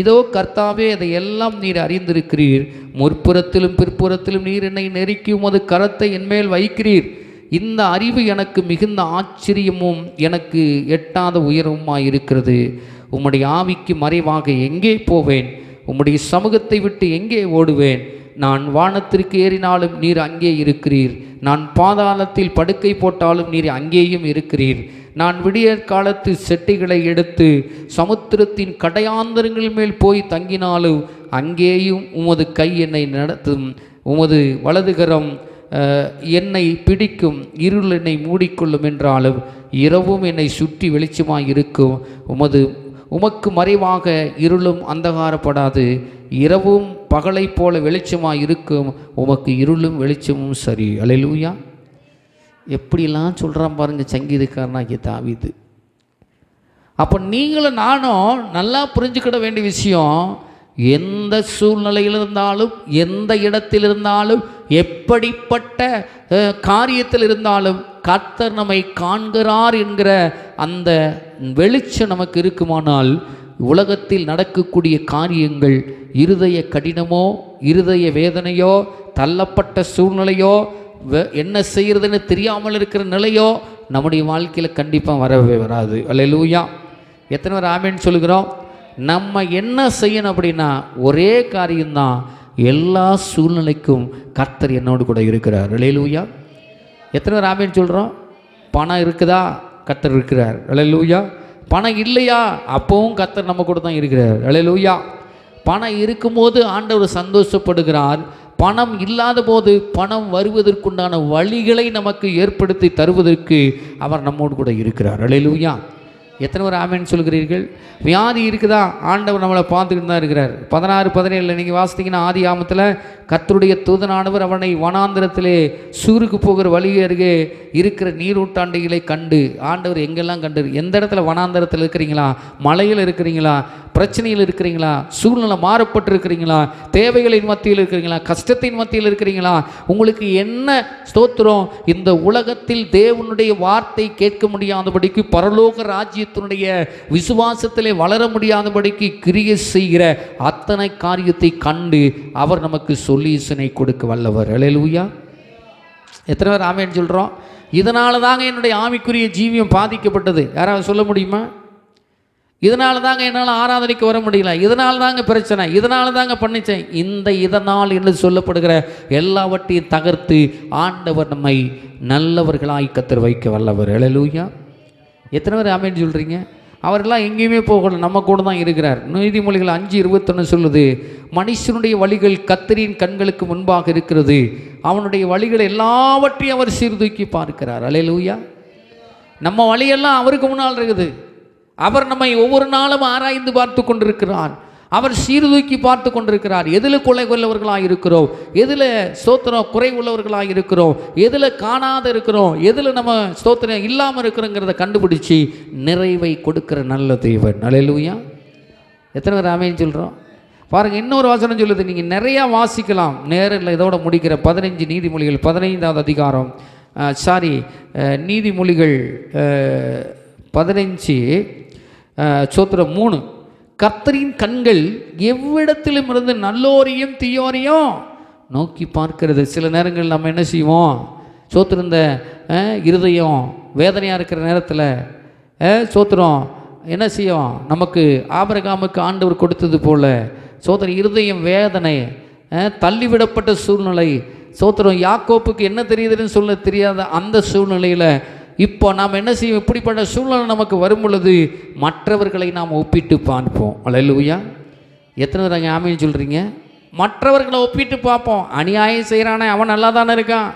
இதோ கர்த்தாவே அதையெல்லாம் நீர் அறிந்திருக்கிறீர், முற்புறத்திலும் பிற்புறத்திலும் நீர் என்னை நெருக்கி உமது கரத்தை என்மேல் வைக்கிறீர், இந்த அறிவு எனக்கு மிகுந்த ஆச்சரியமும் எனக்கு எட்டாத உயரவுமாய் இருக்கிறது, உம்முடைய ஆவிக்கு மறைவாக எங்கே போவேன்? உம்முடைய சமூகத்தை விட்டு எங்கே ஓடுவேன்? நான் வானத்திற்கு ஏறினாலும் நீர் அங்கே இருக்கிறீர். நான் பாதாளத்தில் படுக்கை போட்டாலும் நீர் அங்கேயும் இருக்கிறீர். நான் விடியற் காலத்து செட்டைகளை எடுத்து சமுத்திரத்தின் கடையாந்தரங்கள் மேல் போய் தங்கினாலும் அங்கேயும் உமது கை என்னை நடத்தும். உமது வலதுகரம் என்னை பிடிக்கும். இருள் என்னை மூடிக்கொள்ளும் என்றாலும் இரவும் என்னை சுற்றி வெளிச்சமாய் இருக்கும். உமக்கு மறைவாக இருளும் அந்தகாரப்படாது. இரவும் பகலை போல வெளிச்சமாக இருக்கும். உமக்கு இருளும் வெளிச்சமும் சரி. அல்லேலூயா. எப்படிலாம் சொல்கிறான் பாருங்கள் சங்கீதக்காரனாகிய தாவீது. அப்போ நீங்களும் நானும் நல்லா புரிஞ்சுக்கிட வேண்டிய விஷயம், எந்த சூழ்நிலையில் இருந்தாலும், எந்த இடத்தில் இருந்தாலும், எப்படிப்பட்ட காரியத்தில் இருந்தாலும் கர்த்தர் நம்மை காண்கிறார் என்கிற அந்த வெளிச்சம் நமக்கு இருக்குமானால், உலகத்தில் நடக்கக்கூடிய காரியங்கள், இருதய கடினமோ, இருதய வேதனையோ, தள்ளப்பட்ட சூழ்நிலையோ, என்ன செய்கிறதுன்னு தெரியாமல் இருக்கிற நிலையோ நம்முடைய வாழ்க்கையில் கண்டிப்பாக வரவே வராது. அல்லேலூயா. எத்தனை பேர் ஆமேன்னு சொல்லுகிறோம்? நம்ம என்ன செய்யணும் அப்படின்னா ஒரே காரியம்தான், எல்லா சூழ்நிலைக்கும் கர்த்தர் என்னோடு கூட இருக்கிறார். அல்லேலூயா. எத்தனை பேர் ஆமேன்னு சொல்கிறோம்? பணம் இருக்குதா? கர்த்தர் இருக்கிறார். அல்லேலூயா. பணம் இல்லையா? அப்பவும் கர்த்தர் நம்ம கூட தான் இருக்கிறார். அல்லேலூயா. பணம் இருக்கும்போது ஆண்டவர் சந்தோஷப்படுகிறார். பணம் இல்லாத போது பணம் வருவதற்குண்டான வழிகளை நமக்கு ஏற்படுத்தி தருவதற்கு அவர் நம்மோடு கூட இருக்கிறார். அல்லேலூயா. எத்தனை பேர் ஆமேன்னு சொல்கிறீர்கள்? வியாதி இருக்குதா? ஆண்டவர் நம்மளை பார்த்துக்கிட்டு தான் இருக்கிறார். 16-17 நீங்கள் வாசித்தீங்கன்னா, ஆதி ஆமத்தில் கர்த்தருடைய தூதனானவர் அவனை வனாந்திரத்திலே சூருக்கு போகிற வழி அருகே இருக்கிற நீரூட்டாண்டைகளை கண்டு, ஆண்டவர் எங்கெல்லாம் கண்டு, எந்த இடத்துல வனாந்திரத்தில் இருக்கிறீங்களா, மலையில் இருக்கிறீங்களா, பிரச்சனையில் இருக்கிறீங்களா, சூழ்நிலை மாறப்பட்டு இருக்கிறீங்களா, தேவைகளின் மத்தியில் இருக்கிறீங்களா, கஷ்டத்தின் மத்தியில் இருக்கிறீங்களா, உங்களுக்கு என்ன ஸ்தோத்திரம், இந்த உலகத்தில் தேவனுடைய வார்த்தை கேட்க முடியாதபடிக்கு, பரலோக ராஜ்யத்தினுடைய விசுவாசத்திலே வளர முடியாதபடிக்கு கிரியை செய்கிற அத்தனை காரியத்தை கண்டு அவர் நமக்கு சொல்யூஷனை கொடுக்க வல்லவர். அல்லேலூயா. எத்தனை பேர் ஆமென் சொல்கிறோம்? இதனால தாங்க என்னுடைய ஆவிக்குரிய ஜீவியம் பாதிக்கப்பட்டது. யாராவது சொல்ல முடியுமா? இதனால தாங்க என்னால் ஆராதனைக்கு வர முடியல, இதனால தாங்க பிரச்சனை, இதனால தாங்க பண்ணிச்சேன். இதனால் என்று சொல்லப்படுகிற எல்லாவற்றையும் தகர்த்து ஆண்டவர் நம்மை நல்லவர்களாய் கர்த்தர் வைக்க வல்லவர். அல்லேலூயா. எத்தனை பேர் ஆமென் சொல்கிறீங்க? அவரெல்லாம் எங்கேயுமே போகல, நம்ம கூட தான் இருக்கிறார். நீதிமொழிகள் 5:21 சொல்லுது, மனுஷனுடைய வழிகள் கர்த்தரின் கண்களுக்கு முன்பாக இருக்கிறது, அவனுடைய வழிகள் எல்லாவற்றையும் அவர் சீர்தூக்கி பார்க்கிறார். அல்லேலூயா. நம்ம வழியெல்லாம் அவருக்கு முன்னால் இருக்குது. அவர் நம்மை ஒவ்வொரு நாளும் ஆராய்ந்து பார்த்து கொண்டிருக்கிறார். அவர் சீர்தூக்கி பார்த்து கொண்டிருக்கிறார். எதில் கொலை உள்ளவர்களாக இருக்கிறோம், எதில் ஸ்தோத்திரம் குறை உள்ளவர்களாக இருக்கிறோம், எதில் காணாத இருக்கிறோம், எதில் நம்ம ஸ்தோத்திரம் இல்லாமல் இருக்கிறோங்கிறத கண்டுபிடிச்சி நிறைவை கொடுக்கிற நல்ல தேவன். அல்லேலூயா. எத்தனை பேர் ஆமென் சொல்கிறோம்? பாருங்கள், இன்னொரு வசனம் சொல்லுது, நீங்கள் நிறையா வாசிக்கலாம், நேரில் இதோட முடிக்கிற 15 நீதிமொழிகள் 15வது அதிகாரம், நீதிமொழிகள் 15 சோத்திரம் 3. கர்த்தரின் கண்கள் எவ்விடத்திலும் இருந்து நல்லோரையும் தீயோரையும் நோக்கி பார்க்கிறது. சில நேரங்கள் நம்ம என்ன செய்வோம், சோத்திரம் இந்த இருதயம் வேதனையாக இருக்கிற நேரத்தில் சோத்திரம் என்ன செய்யும், நமக்கு ஆபிரகாமுக்கு ஆண்டவர் கொடுத்தது போல் சோத்திரம் இருதயம் வேதனை, தள்ளிவிடப்பட்ட சூழ்நிலை, சோத்திரம் யாக்கோப்புக்கு என்ன தெரியுதுன்னு சொல்ல தெரியாத அந்த சூழ்நிலையில் இப்போ நாம் என்ன செய்வோம், இப்படிப்பட்ட சூழ்நிலை நமக்கு வரும் பொழுது மற்றவர்களை நாம் ஒப்பிட்டு பார்ப்போம். அல்லேலூயா. எத்தனை தடவை ஆமென் சொல்கிறீங்க? மற்றவர்களை ஒப்பிட்டு பார்ப்போம். அநியாயம் செய்கிறானே அவன் நல்லா தானே இருக்கான்,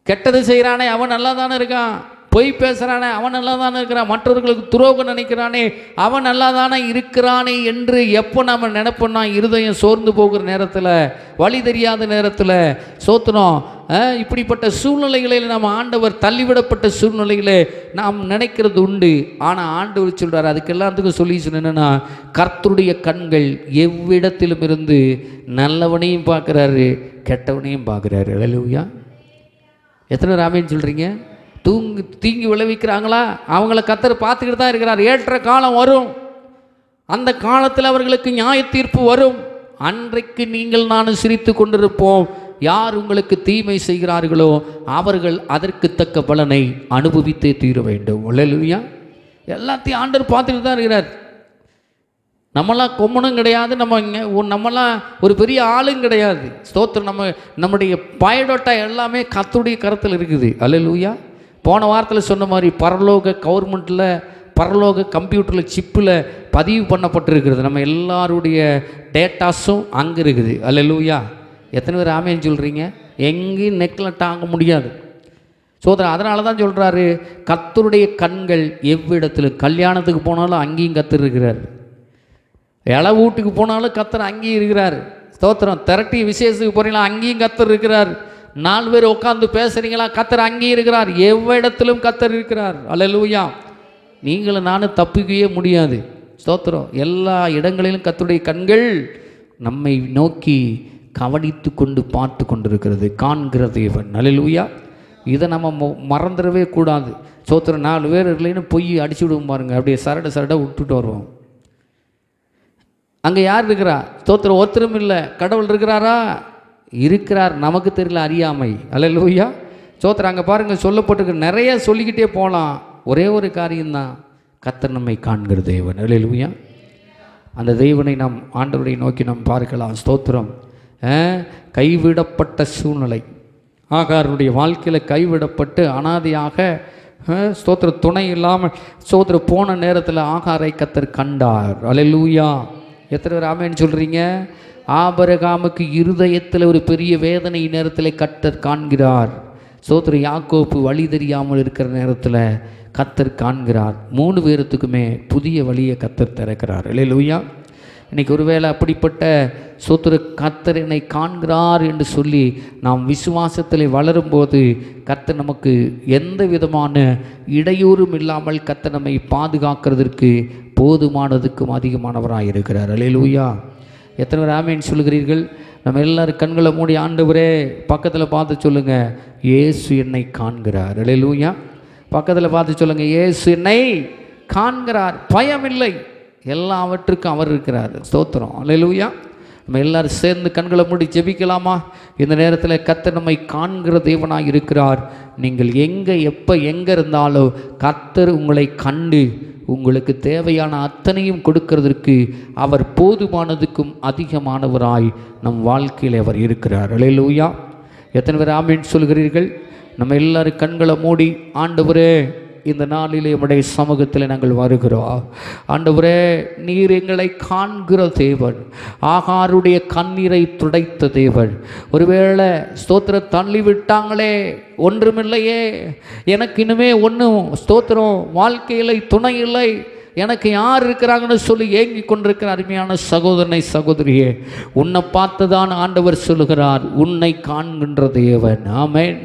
கெட்டது செய்கிறானே அவன் நல்லா தானே இருக்கான், பொய் பேசுகிறானே அவன் நல்லா தானே இருக்கிறான், மற்றவர்களுக்கு துரோகம் நினைக்கிறானே அவன் நல்லா தானே இருக்கிறானே என்று எப்போ நம்ம நினைப்போம்னா, இருதயம் சோர்ந்து போகிற நேரத்தில், வழி தெரியாத நேரத்தில், சோத்திரம் இப்படிப்பட்ட சூழ்நிலைகளில் நம்ம ஆண்டவர் தள்ளிவிடப்பட்ட சூழ்நிலையில் நாம் நினைக்கிறது உண்டு. ஆனால் ஆண்டவர் சொல்கிறார், அதுக்கு எல்லாத்துக்கும் சொல்யூஷன் என்னென்னா, கர்த்தருடைய கண்கள் எவ்விடத்திலும் இருந்து நல்லவனையும் பார்க்குறாரு, கெட்டவனையும் பார்க்குறாரு. அல்லேலூயா. எத்தனை ஆமென் சொல்கிறீங்க? தீங்கு விளைவிக்கிறாங்களா, அவங்கள கர்த்தர் பார்த்துக்கிட்டு தான் இருக்கிறார். ஏற்ற காலம் வரும், அந்த காலத்தில் அவர்களுக்கு நியாய தீர்ப்பு வரும். அன்றைக்கு நீங்கள் நானும் சிரித்து கொண்டிருப்போம். யார் உங்களுக்கு தீமை செய்கிறார்களோ அவர்கள் அதற்கு தக்க பலனை அனுபவித்தே தீர வேண்டும். அல்லேலூயா. எல்லாத்தையும் ஆண்டவர் பார்த்துட்டு தான் இருக்கிறார். நம்மளாம் கொம்மனும் கிடையாது, நம்மளாம் ஒரு பெரிய ஆளும் கிடையாது. ஸ்தோத்திரம். நம்முடைய பயோடேட்டா எல்லாமே கர்த்தருடைய கருத்தில் இருக்குது. அல்லேலூயா. போன வாரத்தில் சொன்ன மாதிரி பரலோக கவர்மெண்ட்டில், பரலோக கம்ப்யூட்டரில், சிப்பில் பதிவு பண்ணப்பட்டிருக்கிறது. நம்ம எல்லாருடைய டேட்டாஸும் அங்கே இருக்குது. அல்லேலூயா. எத்தனை பேர் ஆமேன்னு சொல்கிறீங்க? எங்கேயும் நெக்லெக்ட் ஆக முடியாது. சோதரன் அதனால தான் சொல்கிறாரு, கர்த்தருடைய கண்கள் எவ்விடத்தில். கல்யாணத்துக்கு போனாலும் அங்கேயும் கர்த்தர் இருக்கிறார், இள வீட்டுக்கு போனாலும் கர்த்தர் அங்கேயும் இருக்கிறார். ஸ்தோத்திரம். திரட்டி விசேஷத்துக்கு போகிறீங்களா, அங்கேயும் கர்த்தர் இருக்கிறார். 4 பேர் உட்காந்து பேசுகிறீங்களா, கர்த்தர் அங்கேயும் இருக்கிறார். எவ்விடத்திலும் கர்த்தர் இருக்கிறார். அல்லேலூயா. நீங்களும் நானும் தப்பிக்கவே முடியாது. ஸ்தோத்திரம். எல்லா இடங்களிலும் கர்த்தருடைய கண்கள் நம்மை நோக்கி கவனித்து கொண்டு பார்த்து கொண்டிருக்கிறது, காண்கிற தேவன். அல்லேலூயா. இதை நம்ம மறந்துடவே கூடாது. ஸ்தோத்திரம். 4 பேர் இல்லைன்னு பொய் அடிச்சு விடுவோம் பாருங்க, அப்படியே சரட விட்டுட்டு வருவோம். அங்கே யார் இருக்கிறா? ஸ்தோத்திரம். ஒருத்தரும் இல்லை. கடவுள் இருக்கிறாரா? இருக்கிறார், நமக்கு தெரியல, அறியாமை. அல்லேலூயா. ஸ்தோத்திரம். அங்கே பாருங்கள் சொல்லப்பட்டிருக்கு, நிறைய சொல்லிக்கிட்டே போகலாம். ஒரே ஒரு காரியம்தான், கர்த்தர் நம்மை காண்கிற தேவன். அல்லேலூயா. அந்த தேவனை நாம் ஆண்டவரை நோக்கி நாம் பார்க்கலாம். ஸ்தோத்திரம். கைவிடப்பட்ட சூழ்நிலை, ஆகாருடைய வாழ்க்கையில் கைவிடப்பட்டு அனாதையாக, ஸ்தோத்திர துணை இல்லாமல் ஸ்தோத்திர போன நேரத்தில் ஆகாரை கர்த்தர் கண்டார். அல்லேலூயா. எத்தனை பேர் ஆமென் சொல்கிறீங்க? ஆபிரகாமுக்கு இருதயத்தில் ஒரு பெரிய வேதனை நேரத்தில் கர்த்தர் காண்கிறார். ஸ்தோத்திர யாக்கோப்பு வழி தெரியாமல் இருக்கிற நேரத்தில் கர்த்தர் காண்கிறார். 3 பேருத்துக்குமே புதிய வழியை கர்த்தர் திறக்கிறார். அல்லேலூயா. இன்றைக்கி ஒருவேளை அப்படிப்பட்ட ஸ்தோத்திர கர்த்தர் என்னை காண்கிறார் என்று சொல்லி நாம் விசுவாசத்தில் வளரும்போது கர்த்தர் நமக்கு எந்த விதமான இடையூறும் இல்லாமல் கர்த்தர் நம்மை பாதுகாக்கிறதுக்கு போதுமானதுக்கும் அதிகமானவராக இருக்கிறார். அல்லேலூயா. எத்தனை பேர் ஆமென் சொல்லுகிறீர்கள்? நம்ம எல்லோரும் கண்களை மூடி ஆண்டவரே பக்கத்தில் பார்த்து சொல்லுங்கள், இயேசு என்னை காண்கிறார். அல்லேலூயா. பக்கத்தில் பார்த்து சொல்லுங்கள், இயேசு என்னை காண்கிறார், பயமில்லை, எல்லாவற்றுக்கும் அவர் இருக்கிறார். ஸ்தோத்திரம். அல்லேலூயா. நம்ம எல்லோரும் சேர்ந்து கண்களை மூடி ஜெபிக்கலாமா? இந்த நேரத்தில் கர்த்தர் நம்மை காண்கிற தேவனாக இருக்கிறார். நீங்கள் எங்கே எப்போ எங்கே இருந்தாலும் கர்த்தர் உங்களை கண்டு உங்களுக்கு தேவையான அத்தனையும் கொடுக்கிறதற்கு அவர் போதுமானதுக்கும் அதிகமானவராய் நம் வாழ்க்கையில் அவர் இருக்கிறார். அல்லேலூயா. எத்தனை பேர் ஆமென் சொல்கிறீர்கள்? நம்ம எல்லோரும் கண்களை மூடி ஆண்டவரே இந்த நாளிலே உம்முடைய சமூகத்தில் நாங்கள் வருகிறோம். ஆண்டவரே நீர் எங்களை காண்கிற தேவன், ஆகாருடைய கண்ணீரை துடைத்த தேவன். ஒருவேளை ஸ்தோத்திரம் தள்ளி விட்டாங்களே, ஒன்றுமில்லையே, எனக்கு இனிமே ஒன்றும் ஸ்தோத்திரம் வாழ்க்கையில் துணை இல்லை, எனக்கு யார் இருக்கிறாங்கன்னு சொல்லி ஏங்கி கொண்டிருக்கிற அருமையான சகோதரனை சகோதரியே, உன்னை பார்த்துதான் ஆண்டவர் சொல்லுகிறார், உன்னை காண்கின்ற தேவன். ஆமென்.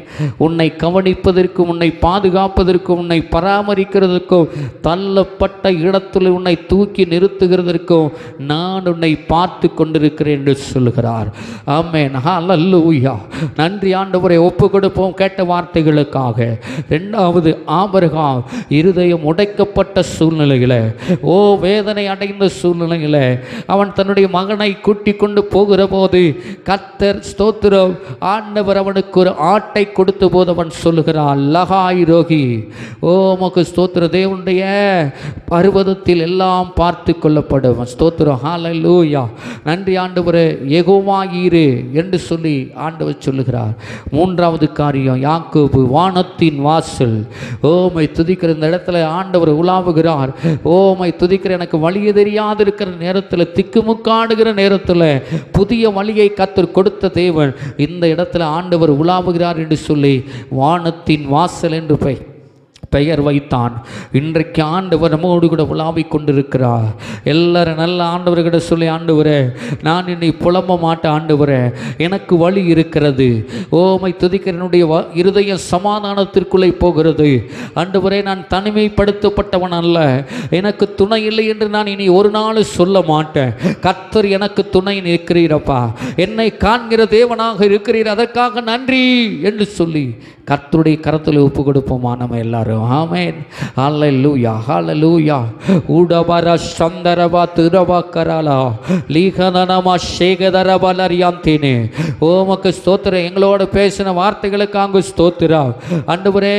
உன்னை கவனிப்பதற்கும், உன்னை பாதுகாப்பதற்கும், உன்னை பராமரிக்கிறதுக்கும், தள்ளப்பட்ட இடத்தில் உன்னை தூக்கி நிறுத்துகிறதற்கும் நான் உன்னை பார்த்து கொண்டிருக்கிறேன் என்று சொல்லுகிறார். ஆமென். ஹல்லேலூயா. நன்றி ஆண்டவரை. ஒப்பு கொடுப்போம் கேட்ட வார்த்தைகளுக்காக. 2வது, ஆபிரகாம் இருதயம் உடைக்கப்பட்ட சூழ்நிலையில், வேதனை அடைந்த சூழ்நிலையில் அவன் தன்னுடைய மகனை கூட்டி கொண்டு போகிற போது கர்த்தர் ஸ்தோத்திரம் ஆண்டவர் அவனுக்கு ஒரு ஆட்டை கொடுத்த போது அவன் சொல்லுகிறான், லகாய் ரோகி, உமக்கு ஸ்தோத்திர, தேவனுடைய பர்வதத்தில் எல்லாம் பார்த்து கொள்ளப்படும். ஸ்தோத்திரம். ஹல்லேலூயா. நன்றி ஆண்டவரே, யெகோவா ஈரே என்று சொல்லி ஆண்டவர் சொல்லுகிறார். 3வது காரியம், யாக்கோபு வானத்தின் வாசல். ஓமை துதிக்கிற இந்த இடத்துல ஆண்டவர் உலாவுகிறார். ஓமை துதிக்கிற, எனக்கு வழியை தெரியாது இருக்கிற நேரத்தில், திக்குமுக்காடுகிற நேரத்தில் புதிய வழியை கர்த்தர் கொடுத்த தேவன் இந்த இடத்துல ஆண்டவர் உலாவுகிறார் என்று சொல்லி வானத்தின் வாசல் என்று பெயர் வைத்தான். இன்றைக்கு ஆண்டவர் நம்மோடு கூட உலாவிக் கொண்டிருக்கிறார். எல்லாரும் நல்ல ஆண்டவர்கிட்ட சொல்லி, ஆண்டவரே நான் என்னை புலம்ப மாட்டேன், ஆண்டவரே எனக்கு வழி இருக்கிறது. ஓமை துதிக்கிறனுடைய இருதய சமாதானத்திற்குள்ளே போகிறது. ஆண்டவரே நான் தனிமைப்படுத்தப்பட்டவன் அல்ல, எனக்கு துணை இல்லை என்று நான் இனி ஒரு நாள் சொல்ல மாட்டேன். கர்த்தர் எனக்கு துணை நிற்கிறீரப்பா, என்னை காண்கிற தேவனாக இருக்கிறீர், அதற்காக நன்றி என்று சொல்லி கர்த்தருடைய கரத்தில் ஒப்பு கொடுப்போமா நம்ம எல்லாரும். ஆமென். ஹல்லேலூயா ஹல்லேலூயா. உடபர சந்தரபா திரபா கராலா லீகனனமா ஷேகதரபலரியாந்தேனே. ஓமக்கு ஸ்தோத்திரம். எங்களோட பேசின வார்த்தைகளுக்காக ஸ்தோத்திரம். ஆண்டவரே,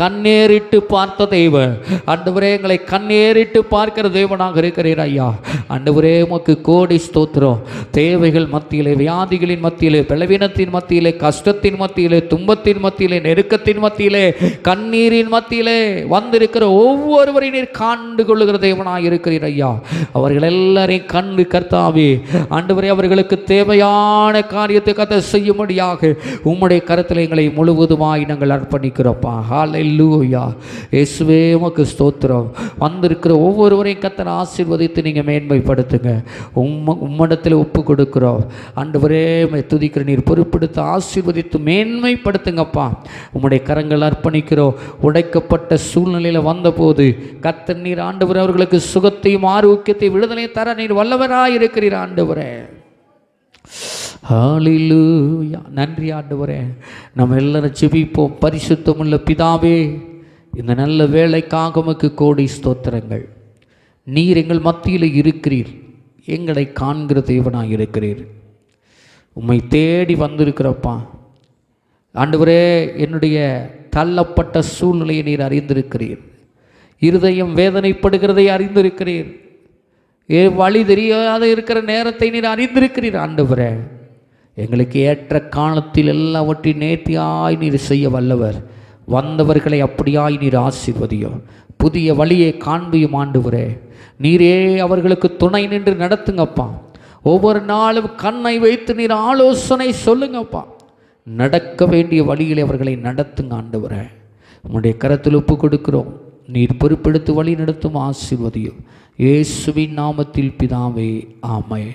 கண்ணேறிட்டு பார்த்த தேவன், ஆண்டவரே எங்களை கண்ணேறிட்டு பார்க்கிற தேவனாக இருக்கிறீர் ஐயா. ஆண்டவரே உமக்கு கோடி ஸ்தோத்திரம். தேவைகள் மத்தியிலே, வியாதிகளின் மத்தியிலே, பலவீனத்தின் மத்தியிலே, கஷ்டத்தின் மத்தியிலே, துன்பத்தின் மத்தியிலே, நெருக்கத்தின் மத்தியிலே, கண்ணீரின் மத்தியிலே வந்திருக்கிற ஒவ்வொருவரையும் நீர் காண்டு கொள்ளுகிற தேவனாய் இருக்கிறீர் ஐயா. அவர்கள் எல்லாரையும் கண்டு கர்த்தாவே ஆண்டவரே அவர்களுக்கு தேவையான காரியத்தை கர்த்தர் செய்யும்படியாக உம்முடைய கரத்தில் எங்களை முழுவதுமாய் நாங்கள் அர்ப்பணிக்கிறோப்பா. ஹல்லேலூயா. இயேசுவே உமக்கு ஸ்தோத்திரம். வந்திருக்கிற ஒவ்வொருவரையும் கர்த்தர் ஆசீர்வதித்து நீங்கள் மேன்மைப்படுத்துங்க. உம்மிடத்தில் ஒப்பு கொடுக்கிறோம் ஆண்டவரே. துதிக்கிற நீர் பொறுப்பெடுத்து ஆசீர்வதித்து மேன்மைப்படுத்துங்கப்பா. உம்முடைய கரங்கள் அர்ப்பணிக்கிறோம். உடைக்கப்பட்ட சூழ்நிலையில் வந்தபோது கர்த்தர் நீர் ஆண்டவரே அவர்களுக்கு சுகத்தையும் ஆரோக்கியத்தை விடுதலையும் தர நீர் வல்லவராய் இருக்கிறீர் ஆண்டவரே. ஹல்லேலூயா. நன்றி ஆண்டவரே. நம்ம எல்லாரும் ஜெபிப்போம். பரிசுத்தமுள்ள பிதாவே, இந்த நல்ல வேலைக்காக உமக்கு கோடி ஸ்தோத்திரங்கள். நீர் எங்கள் மத்தியில் இருக்கிறீர். எங்களை காண்கிற தேவனாய் இருக்கிறீர். உம்மை தேடி வந்திருக்கிறப்பா ஆண்டவரே. என்னுடைய தள்ளப்பட்ட சூழ்நிலையை நீர் அறிந்திருக்கிறீர். இருதயம் வேதனைப்படுகிறதை அறிந்திருக்கிறீர். வழி தெரியாத இருக்கிற நேரத்தை நீர் அறிந்திருக்கிறீர் ஆண்டவரே. எங்களுக்கு ஏற்ற காலத்தில் எல்லாவற்றையும் நேர்த்தியாய் நீர் செய்ய வல்லவர். வந்தவர்களை அப்படியாய் நீர் ஆசீர்வதியும். புதிய வழியை காண்பியும் ஆண்டவரே. நீரே அவர்களுக்கு துணை நின்று நடத்துங்கப்பா. ஒவ்வொரு நாளும் கண்ணை வைத்து நீர் ஆலோசனை சொல்லுங்கப்பா. நடக்க வேண்டிய வழிகளை அவர்களை நடத்துங்க ஆண்டவரே. உம்முடைய கரத்தில் ஒப்பு கொடுக்கிறோம். நீர் பொறுப்பெடுத்து வழி நடத்தும் ஆசீர்வதியும். இயேசுவின் நாமத்தில் பிதாவே, ஆமென்.